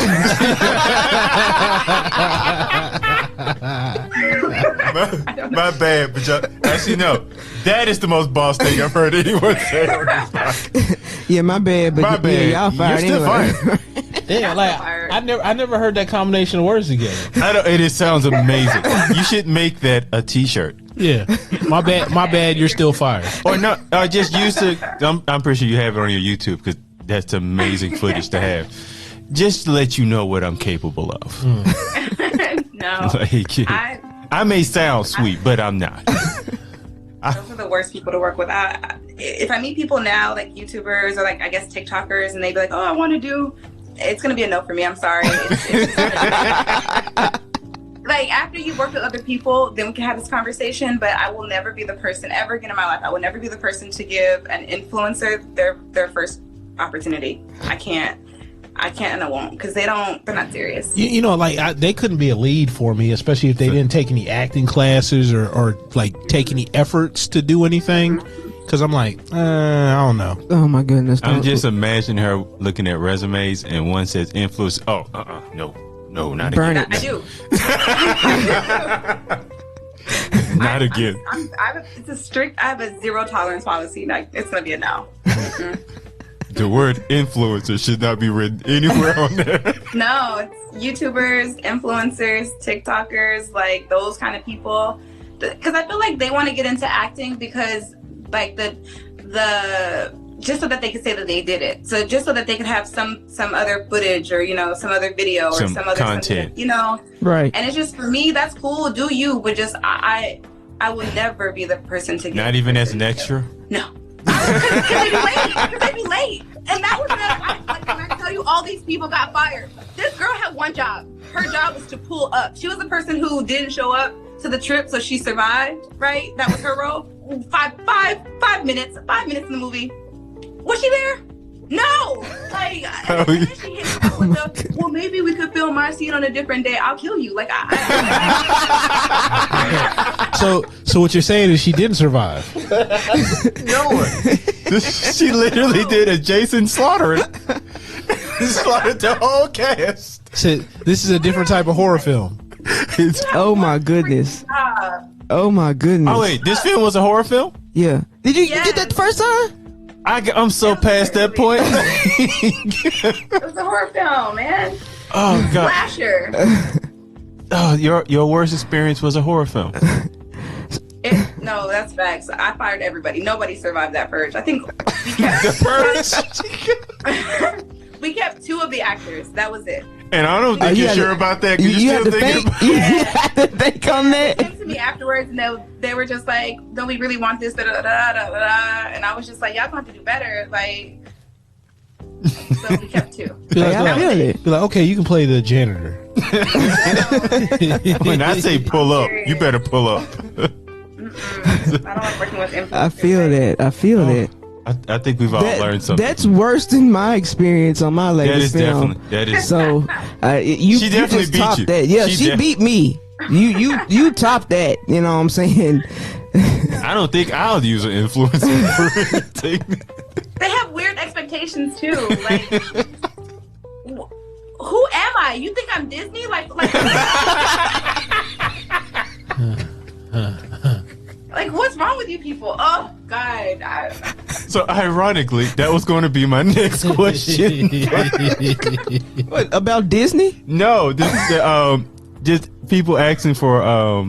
my bad, but y'all, actually, no. That is the most boss thing I've heard anyone say on this podcast. Yeah, my bad, but my bad. Y'all fired. You're still anyway. fired. Yeah, like I never heard that combination of words together. It sounds amazing. You should make that a T-shirt. Yeah, my bad. You're still fired. Or no, just use it. I'm pretty sure you have it on your YouTube because that's amazing footage to have. Just to let you know what I'm capable of. No, I may sound sweet, but I'm not. Those are the worst people to work with. If I meet people now, like YouTubers or like I guess TikTokers, and they be like, "Oh, I want to do," it's gonna be a no for me. I'm sorry. Like after you've worked with other people, then we can have this conversation. But I will never be the person ever again in my life. I will never be the person to give an influencer their first opportunity. I can't and I won't because they're not serious. They couldn't be a lead for me, especially if they didn't take any acting classes or like take any efforts to do anything. Because I'm like, I don't know. Oh my goodness! I'm just imagining her looking at resumes and one says influence. Oh, no, not burn again. it. I do. Not again. It's a strict. I have a zero tolerance policy. Like, it's gonna be a no. The word influencer should not be written anywhere on there. No, it's YouTubers, influencers, TikTokers, like those kind of people. Because I feel like they want to get into acting because, like, the just so that they could say that they did it. So just so that they could have some other footage or, you know, some other video or some other content, you know. Right. And it's just, for me, that's cool. Do you? But just I will never be the person to get. Not even as an extra. No. Because they'd be late. And that was like, when I tell you, all these people got fired. This girl had one job. Her job was to pull up. She was the person who didn't show up to the trip, so she survived. Right? That was her role. 5 minutes. 5 minutes in the movie. Was she there? No. Like, and then she hit me up with the, well, maybe we could film my scene on a different day. I'll kill you. Like, So what you're saying is she didn't survive. No one. She literally did a Jason slaughtering. Slaughtered the whole cast. So this is a different type of horror film. Oh my goodness. Oh my goodness. Oh wait, this film was a horror film? Yeah. Did you get that the first time? I'm so past that point. it was a horror film, man. Oh god. Slasher. Oh, your worst experience was a horror film. No, that's facts. I fired everybody. Nobody survived that purge. I think we kept we kept 2 of the actors. That was it. And I don't think you're sure about that. You had to think. You had to think on that. They came to me afterwards, and they were just like, "Don't we really want this?" Da, da, da, da, da. And I was just like, "Y'all gonna have to do better." Like, so we kept 2. Be like, okay, you can play the janitor. When I say pull up, you better pull up. I don't like working with influencers. I feel that. I think we've all learned something. That's worse than my experience on my latest film. That is. So She definitely just beat topped you. that. Yeah, she beat me. You topped that. You know what I'm saying? I don't think I'll use an influencer for anything. They have weird expectations too. Like, who am I? You think I'm Disney? Like, what's wrong with you people? Oh God. So ironically, that was going to be my next question. What, about Disney? No, just people asking for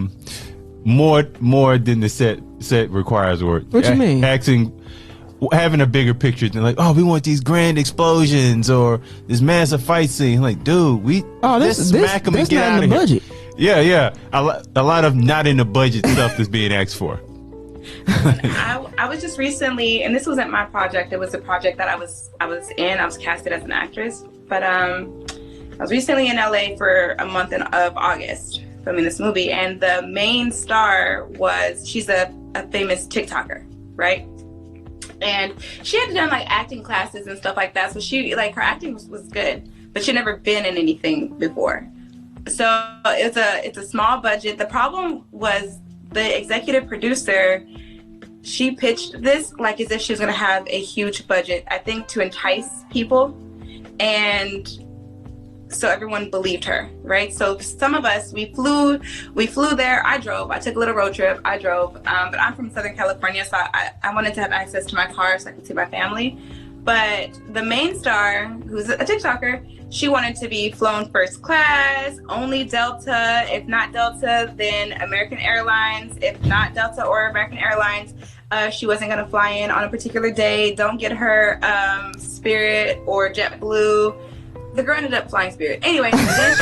more than the set requires. Or what you mean? Having a bigger picture than like, oh, we want these grand explosions or this massive fight scene. Like, dude, let's smack them and get out of here. Budget. Yeah. A lot of not in the budget stuff that's being asked for. I was just recently, and this wasn't my project. It was a project that I was in. I was casted as an actress, but I was recently in LA for a month of August filming this movie, and the main star she's a famous TikToker, right? And she had done like acting classes and stuff like that, so she her acting was good, but she'd never been in anything before. So it's a small budget. The problem was the executive producer, she pitched this like as if she was going to have a huge budget, I think to entice people. And so everyone believed her, right? So some of us, we flew there. I took a little road trip. I drove, but I'm from Southern California, so I wanted to have access to my car so I could see my family. But the main star, who's a TikToker, she wanted to be flown first class, only Delta. If not Delta, then American Airlines. If not Delta or American Airlines, she wasn't going to fly in on a particular day. Don't get her Spirit or JetBlue. The girl ended up flying Spirit. Anyway, then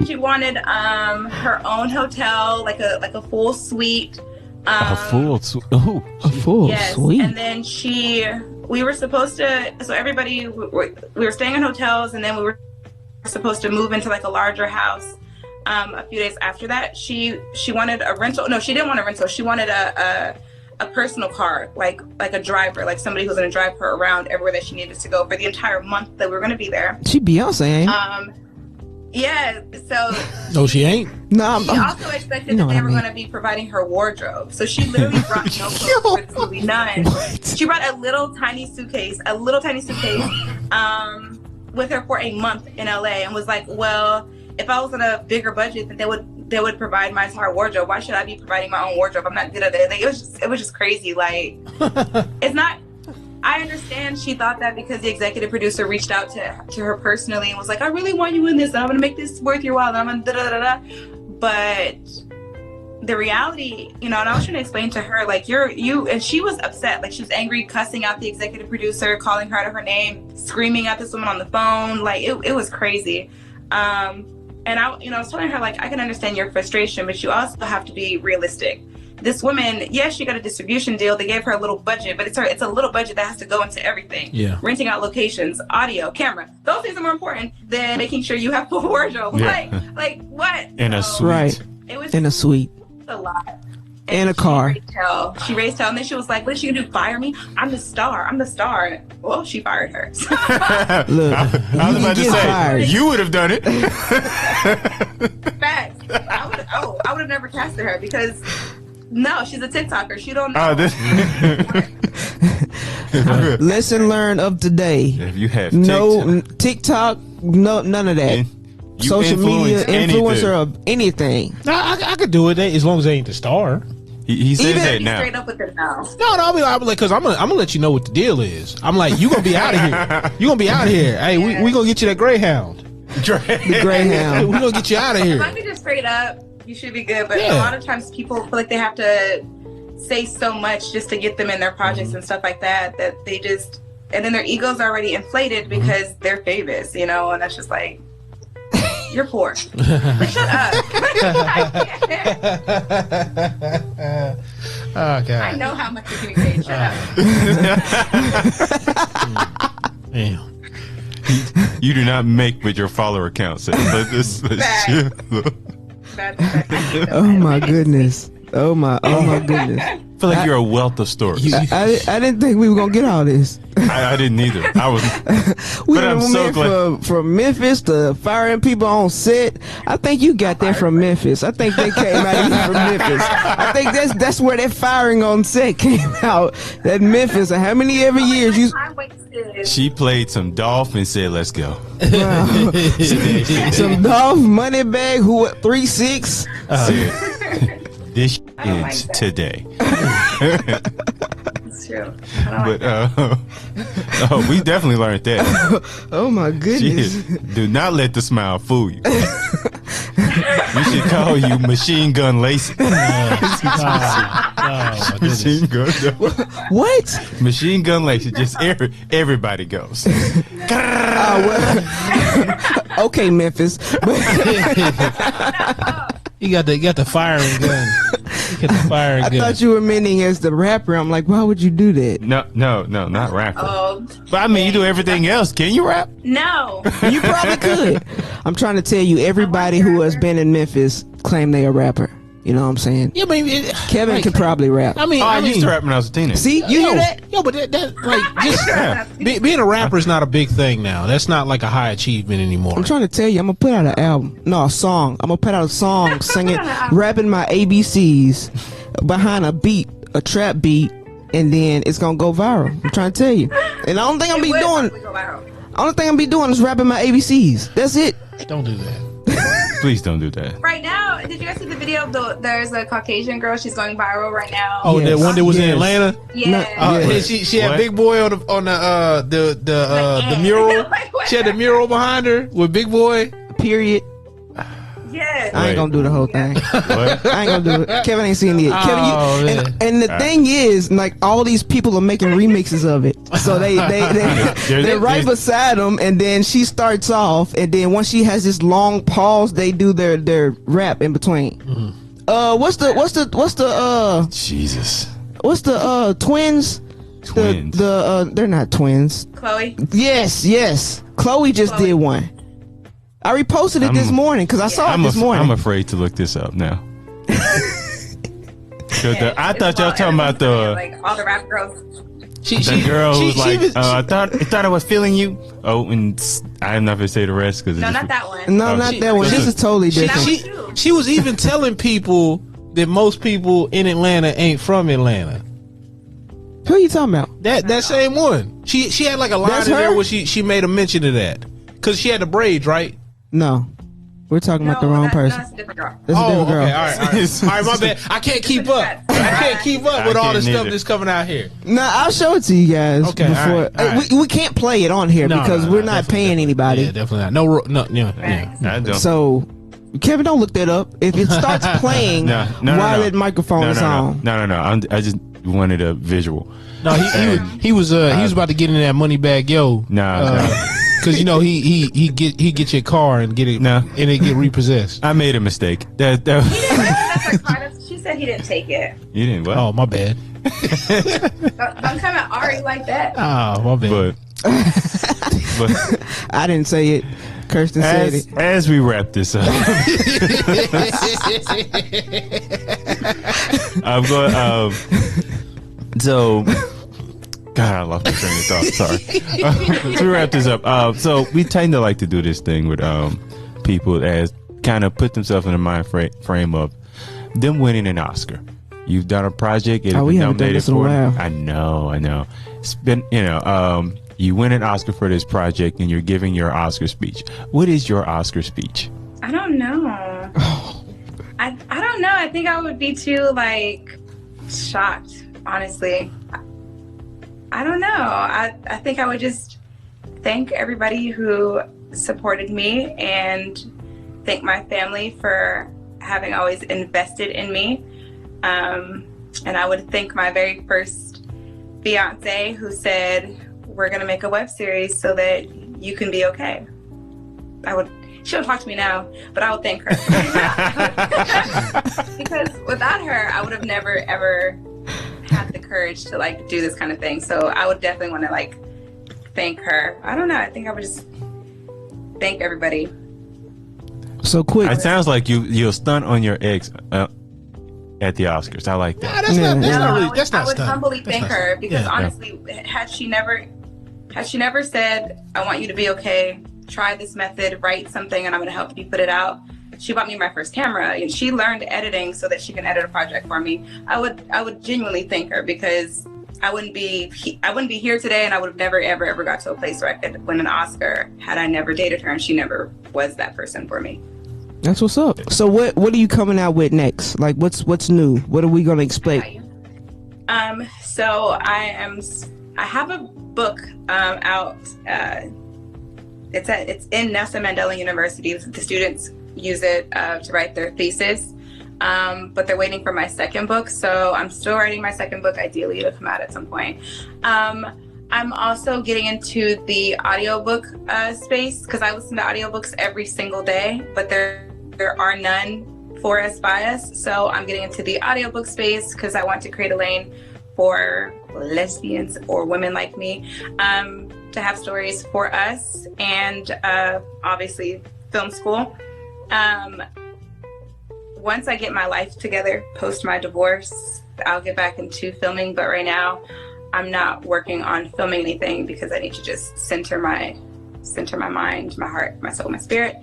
she wanted her own hotel, like a full suite. A full suite. Yes. And then we were supposed to, so everybody, we were staying in hotels, and then we were supposed to move into like a larger house a few days after that. She wanted a rental. No, she didn't want a rental. She wanted a personal car, like a driver, like somebody who's going to drive her around everywhere that she needed to go for the entire month that we were going to be there. She Beyonce, ain't? Yeah, so... No, she ain't? No, she also expected that they were going to be providing her wardrobe. So she literally brought no clothes for this movie, none. She brought a little tiny suitcase with her for a month in LA, and was like, well, if I was on a bigger budget, then they would they would provide my entire wardrobe. Why should I be providing my own wardrobe? I'm not good at it. Like, it was just crazy. Like, it's not. I understand she thought that because the executive producer reached out to her personally and was like, I really want you in this, and I'm gonna make this worth your while, and I'm gonna da da da da. But the reality, you know, and I was trying to explain to her, like, you, and she was upset. Like, she was angry, cussing out the executive producer, calling her out of her name, screaming at this woman on the phone. Like, it was crazy. And I was telling her, like, I can understand your frustration, but you also have to be realistic. This woman, yes, she got a distribution deal. They gave her a little budget, but it's a little budget that has to go into everything. Yeah. Renting out locations, audio, camera. Those things are more important than making sure you have full wardrobe. Yeah. Like what? In a suite. Right. It was in a suite. A lot. And a car. She raised hell, and then she was like, what is she gonna do, fire me? I'm the star. Well, she fired her. Look, I was about to say, fired. You would have done it. Facts. I would have never casted her because no, she's a TikToker. She don't know. Lesson learned of today. If you have TikTok, no, none of that. Social media, influencer, or anything. No, I could do it as long as they ain't the star. He says that now. Straight up with it now. No, I'll be like, because I'm gonna let you know what the deal is. I'm like, you gonna be out of here. You gonna be out of here. Hey, we gonna get you that Greyhound. The Greyhound. We gonna get you out of here. As long as you're straight up, you should be good. But a lot of times people feel like they have to say so much just to get them in their projects and stuff like that they just, and then their egos are already inflated because they're famous, you know, and that's just like, you're poor. Like, shut up. Oh, God. I know how much you can be paid. Shut up. Damn. You do not make with your follower count. So oh my goodness. Oh my goodness. I feel like you're a wealth of stories. I didn't think we were gonna get all this. I didn't either. I was. But I'm so glad. From Memphis to firing people on set. I think you got that from Memphis. I think they came out of here from Memphis. I think that's where that firing on set came out. That Memphis. And how many every years you? She played some Dolph and said, "Let's go." Wow. Some Dolph money bag. Who 3-6? This is today. It's true. But we definitely learned that. Oh my goodness! Do not let the smile fool you. We should call you Machine Gun Lacie. Machine Gun. What? Machine Gun Lacie. Just everybody goes. Okay, Memphis. You got the firing gun. You got the firing gun. I thought you were meaning as the rapper. I'm like, why would you do that? No, not rapper. But I mean, you do everything else. Can you rap? No. You probably could. I'm trying to tell you, everybody who has been in Memphis claim they a rapper. You know what I'm saying? Yeah, but Kevin could probably rap. I used to rap when I was a teenager. See, you hear that? Yo, but that like just being a rapper is not a big thing now. That's not like a high achievement anymore. I'm trying to tell you, I'm gonna put out an album. No, a song. I'm gonna put out a song, singing, rapping my ABCs behind a beat, a trap beat, and then it's gonna go viral. I'm trying to tell you. And the only thing I'm be doing is rapping my ABCs. That's it. Don't do that. Please don't do that. Right now, did you guys see the video? There's a Caucasian girl. She's going viral right now. Oh, yes. That one that was in Atlanta. Yeah. She had Big Boy on the mural. She had the mural behind her with Big Boy. Period. Yes. I ain't gonna do the whole thing. What? I ain't gonna do it. Kevin ain't seen it yet. Kevin, and the thing is, like, all these people are making remixes of it. So they're right beside them, and then she starts off, and then once she has this long pause, they do their rap in between. What's the Jesus. What's the twins? Twins. They're not twins. Chloe. Yes. Chloe just did one. I reposted it this morning because I saw it this morning. I'm afraid to look this up now. I thought y'all talking about like all the rap girls. The girl who's like, I thought I was feeling you. Oh, and I'm not gonna say the rest because not that one. No, not that one. This is totally different. She was even telling people that most people in Atlanta ain't from Atlanta. Who are you talking about? That same one. She had like a line in there where she made a mention of that because she had the braids, right? No. We're talking about the wrong person. That's a different girl. That's a different girl. Okay, all right. All right, my bad. I can't keep up. I can't keep up with all the stuff that's coming out here. No, I'll show it to you guys. Okay, before. all right. We can't play it on here because we're not paying anybody. Yeah, definitely not. No, yeah. I don't. So, Kevin, don't look that up. If it starts playing while that microphone is on. No. I just wanted a visual. No, he was about to get in that money bag, yo. Because you know he get your car and get it and it get repossessed. I made a mistake. He didn't that's her car. She said he didn't take it. You didn't what? Oh, my bad. Don't come at Ari like that. Oh, my bad. But I didn't say it. Kirsten said it. As we wrap this up, I'm going. So, God, I lost my train of thought. Sorry. Let's wrap this up. So we tend to like to do this thing with people as kind of put themselves in the mind frame of them winning an Oscar. You've done a project. It has been nominated for. I know. It's been, you win an Oscar for this project, and you're giving your Oscar speech. What is your Oscar speech? I don't know. I don't know. I think I would be too shocked. Honestly, I don't know. I think I would just thank everybody who supported me and thank my family for having always invested in me. And I would thank my very first fiance who said, we're going to make a web series so that you can be okay. She don't talk to me now, but I would thank her. Because without her, I would have never, ever had the courage to do this kind of thing. So I would definitely want to thank her. I don't know. I think I would just thank everybody. So quick. It sounds like you'll stunt on your ex at the Oscars. I like that. That's not really. That's not. I would humbly thank her because honestly, had she never said, "I want you to be okay. Try this method. Write something, and I'm going to help you put it out." She bought me my first camera, and she learned editing so that she can edit a project for me. I would genuinely thank her because I wouldn't be here today, and I would have never ever got to a place where I could win an Oscar had I never dated her, and she never was that person for me. That's what's up. So what are you coming out with next? What's new? What are we gonna expect? So I have a book out. It's in Nelson Mandela University. The students use it to write their thesis, but they're waiting for my second book. So I'm still writing my second book. Ideally, it'll come out at some point. I'm also getting into the audiobook space because I listen to audiobooks every single day, but there are none for us by us. So I'm getting into the audiobook space because I want to create a lane for lesbians or women like me to have stories for us, and obviously film school. Once I get my life together post my divorce, I'll get back into filming, but right now I'm not working on filming anything because I need to just center my mind, my heart, my soul, my spirit.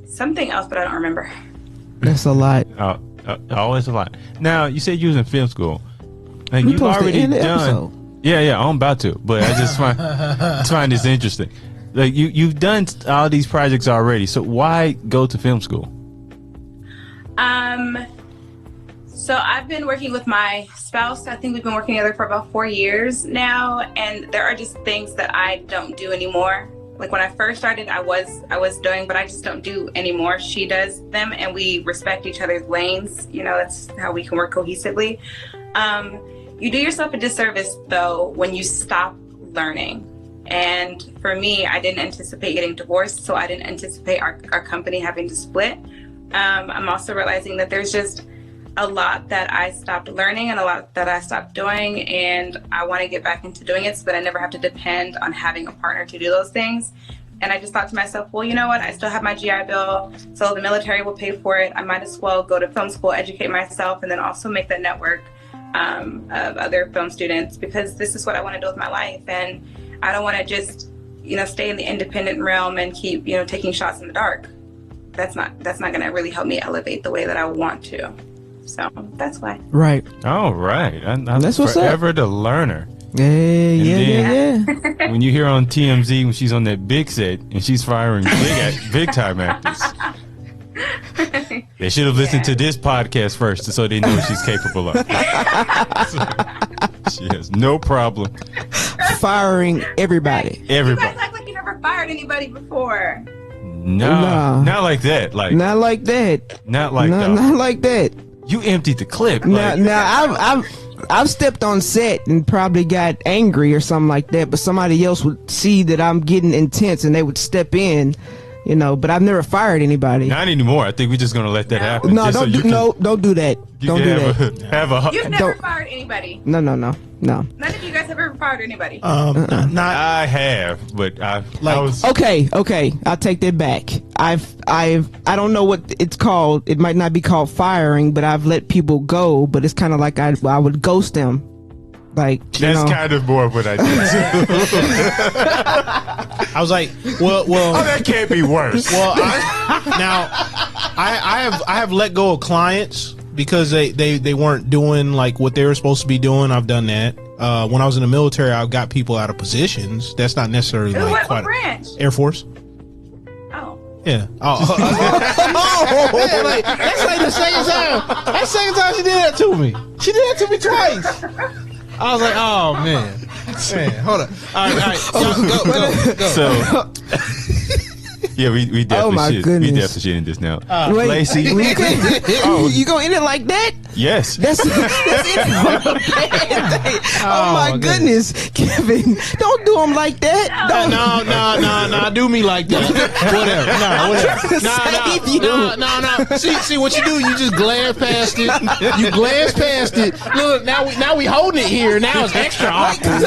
Something else, but I don't remember. That's a lot. Always a lot. Now, you said you was in film school. And you've already done. Yeah, I'm about to, but I just find this interesting. You've done all these projects already, so why go to film school? So I've been working with my spouse. I think we've been working together for about 4 years now, and there are just things that I don't do anymore. Like when I first started, I was doing, but I just don't do anymore. She does them, and we respect each other's lanes. That's how we can work cohesively. You do yourself a disservice, though, when you stop learning. And for me, I didn't anticipate getting divorced, so I didn't anticipate our company having to split. I'm also realizing that there's just a lot that I stopped learning and a lot that I stopped doing, and I want to get back into doing it so that I never have to depend on having a partner to do those things. And I just thought to myself, well, you know what? I still have my GI Bill, so the military will pay for it. I might as well go to film school, educate myself, and then also make that network of other film students, because this is what I want to do with my life. And I don't want to just, stay in the independent realm and keep, taking shots in the dark. That's not going to really help me elevate the way that I want to. So that's why. Right. All right. I'm that's what's forever up. the learner. Yeah. When you hear on TMZ when she's on that big set and she's firing big time actors, they should have listened to this podcast first so they know what she's capable of. She has no problem Firing everybody. You guys act like you never fired anybody before. No, not like that. Not like that. Not like that. Not like that. You emptied the clip. Now I've stepped on set and probably got angry or something like that, but somebody else would see that I'm getting intense and they would step in, but I've never fired anybody. Not anymore. I think we're just gonna let that happen. No, don't do that. Don't do that. You've never fired anybody. No. None of you guys have ever fired anybody. I have, but I was okay. I'll take that back. I don't know what it's called. It might not be called firing, but I've let people go. But it's kind of like I would ghost them. That's kind of more of what I did. I was like, well, that can't be worse. Well, I have let go of clients because they weren't doing like what they were supposed to be doing. I've done that. When I was in the military, I got people out of positions. That's not necessarily what branch? Air Force. Oh. Yeah. Oh. Man, that's like the second time. That second time she did that to me. She did that to me twice. I was like, oh man, hold on. All right, go. So, yeah, we definitely goodness. We definitely should end this now. Wait, Lacie, you gonna end it like that? Yes. That's it. Oh my goodness, Kevin, don't do him like that. No, do me like that. Whatever. See what you do? You just glance past it. You glance past it. Look, now we holding it here. Now it's extra awkward.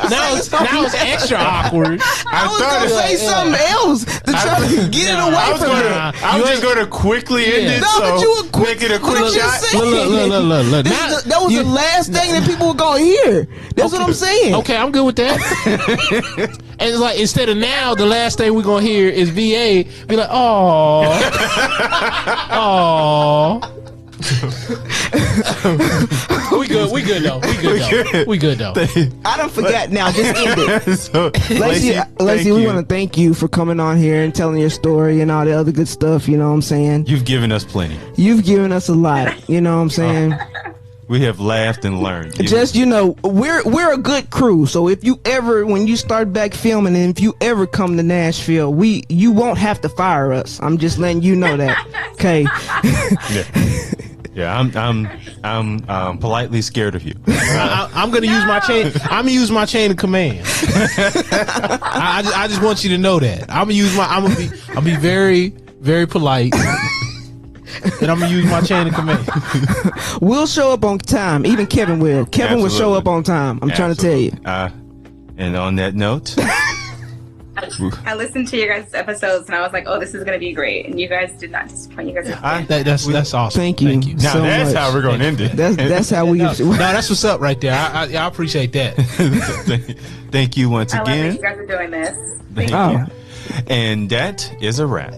Now it's extra awkward. I was gonna say something else to try to get it away from me. I was just gonna quickly end it. No, but you were make it a quick shot. Look. That was the last thing that people were gonna hear. That's what I'm saying. Okay, I'm good with that. And it's like instead of now, the last thing we're gonna hear is VA be like, oh. We good though. I don't forget now. Just end it. So, Lacie, we want to thank you for coming on here and telling your story and all the other good stuff. You know what I'm saying? You've given us plenty. You've given us a lot. You know what I'm saying? We have laughed and learned. Just we're a good crew. So if you ever, when you start back filming, and if you ever come to Nashville, you won't have to fire us. I'm just letting you know that. Okay. Yeah, I'm politely scared of you. I'm gonna use my chain. I'm gonna use my chain of command. I just want you to know that. I'm gonna be very, very polite. And I'm gonna use my chain of command. We'll show up on time. Even Kevin will. Kevin will show up on time. I'm trying to tell you. And on that note, I listened to your guys' episodes and I was like, "Oh, this is gonna be great." And you guys did not disappoint. You guys, that's awesome. Thank you. Now so that's much. how we're gonna end it. That's how we. No, that's what's up right there. I appreciate that. Thank you once I love again. that you guys are doing this. Thank you. And that is a wrap.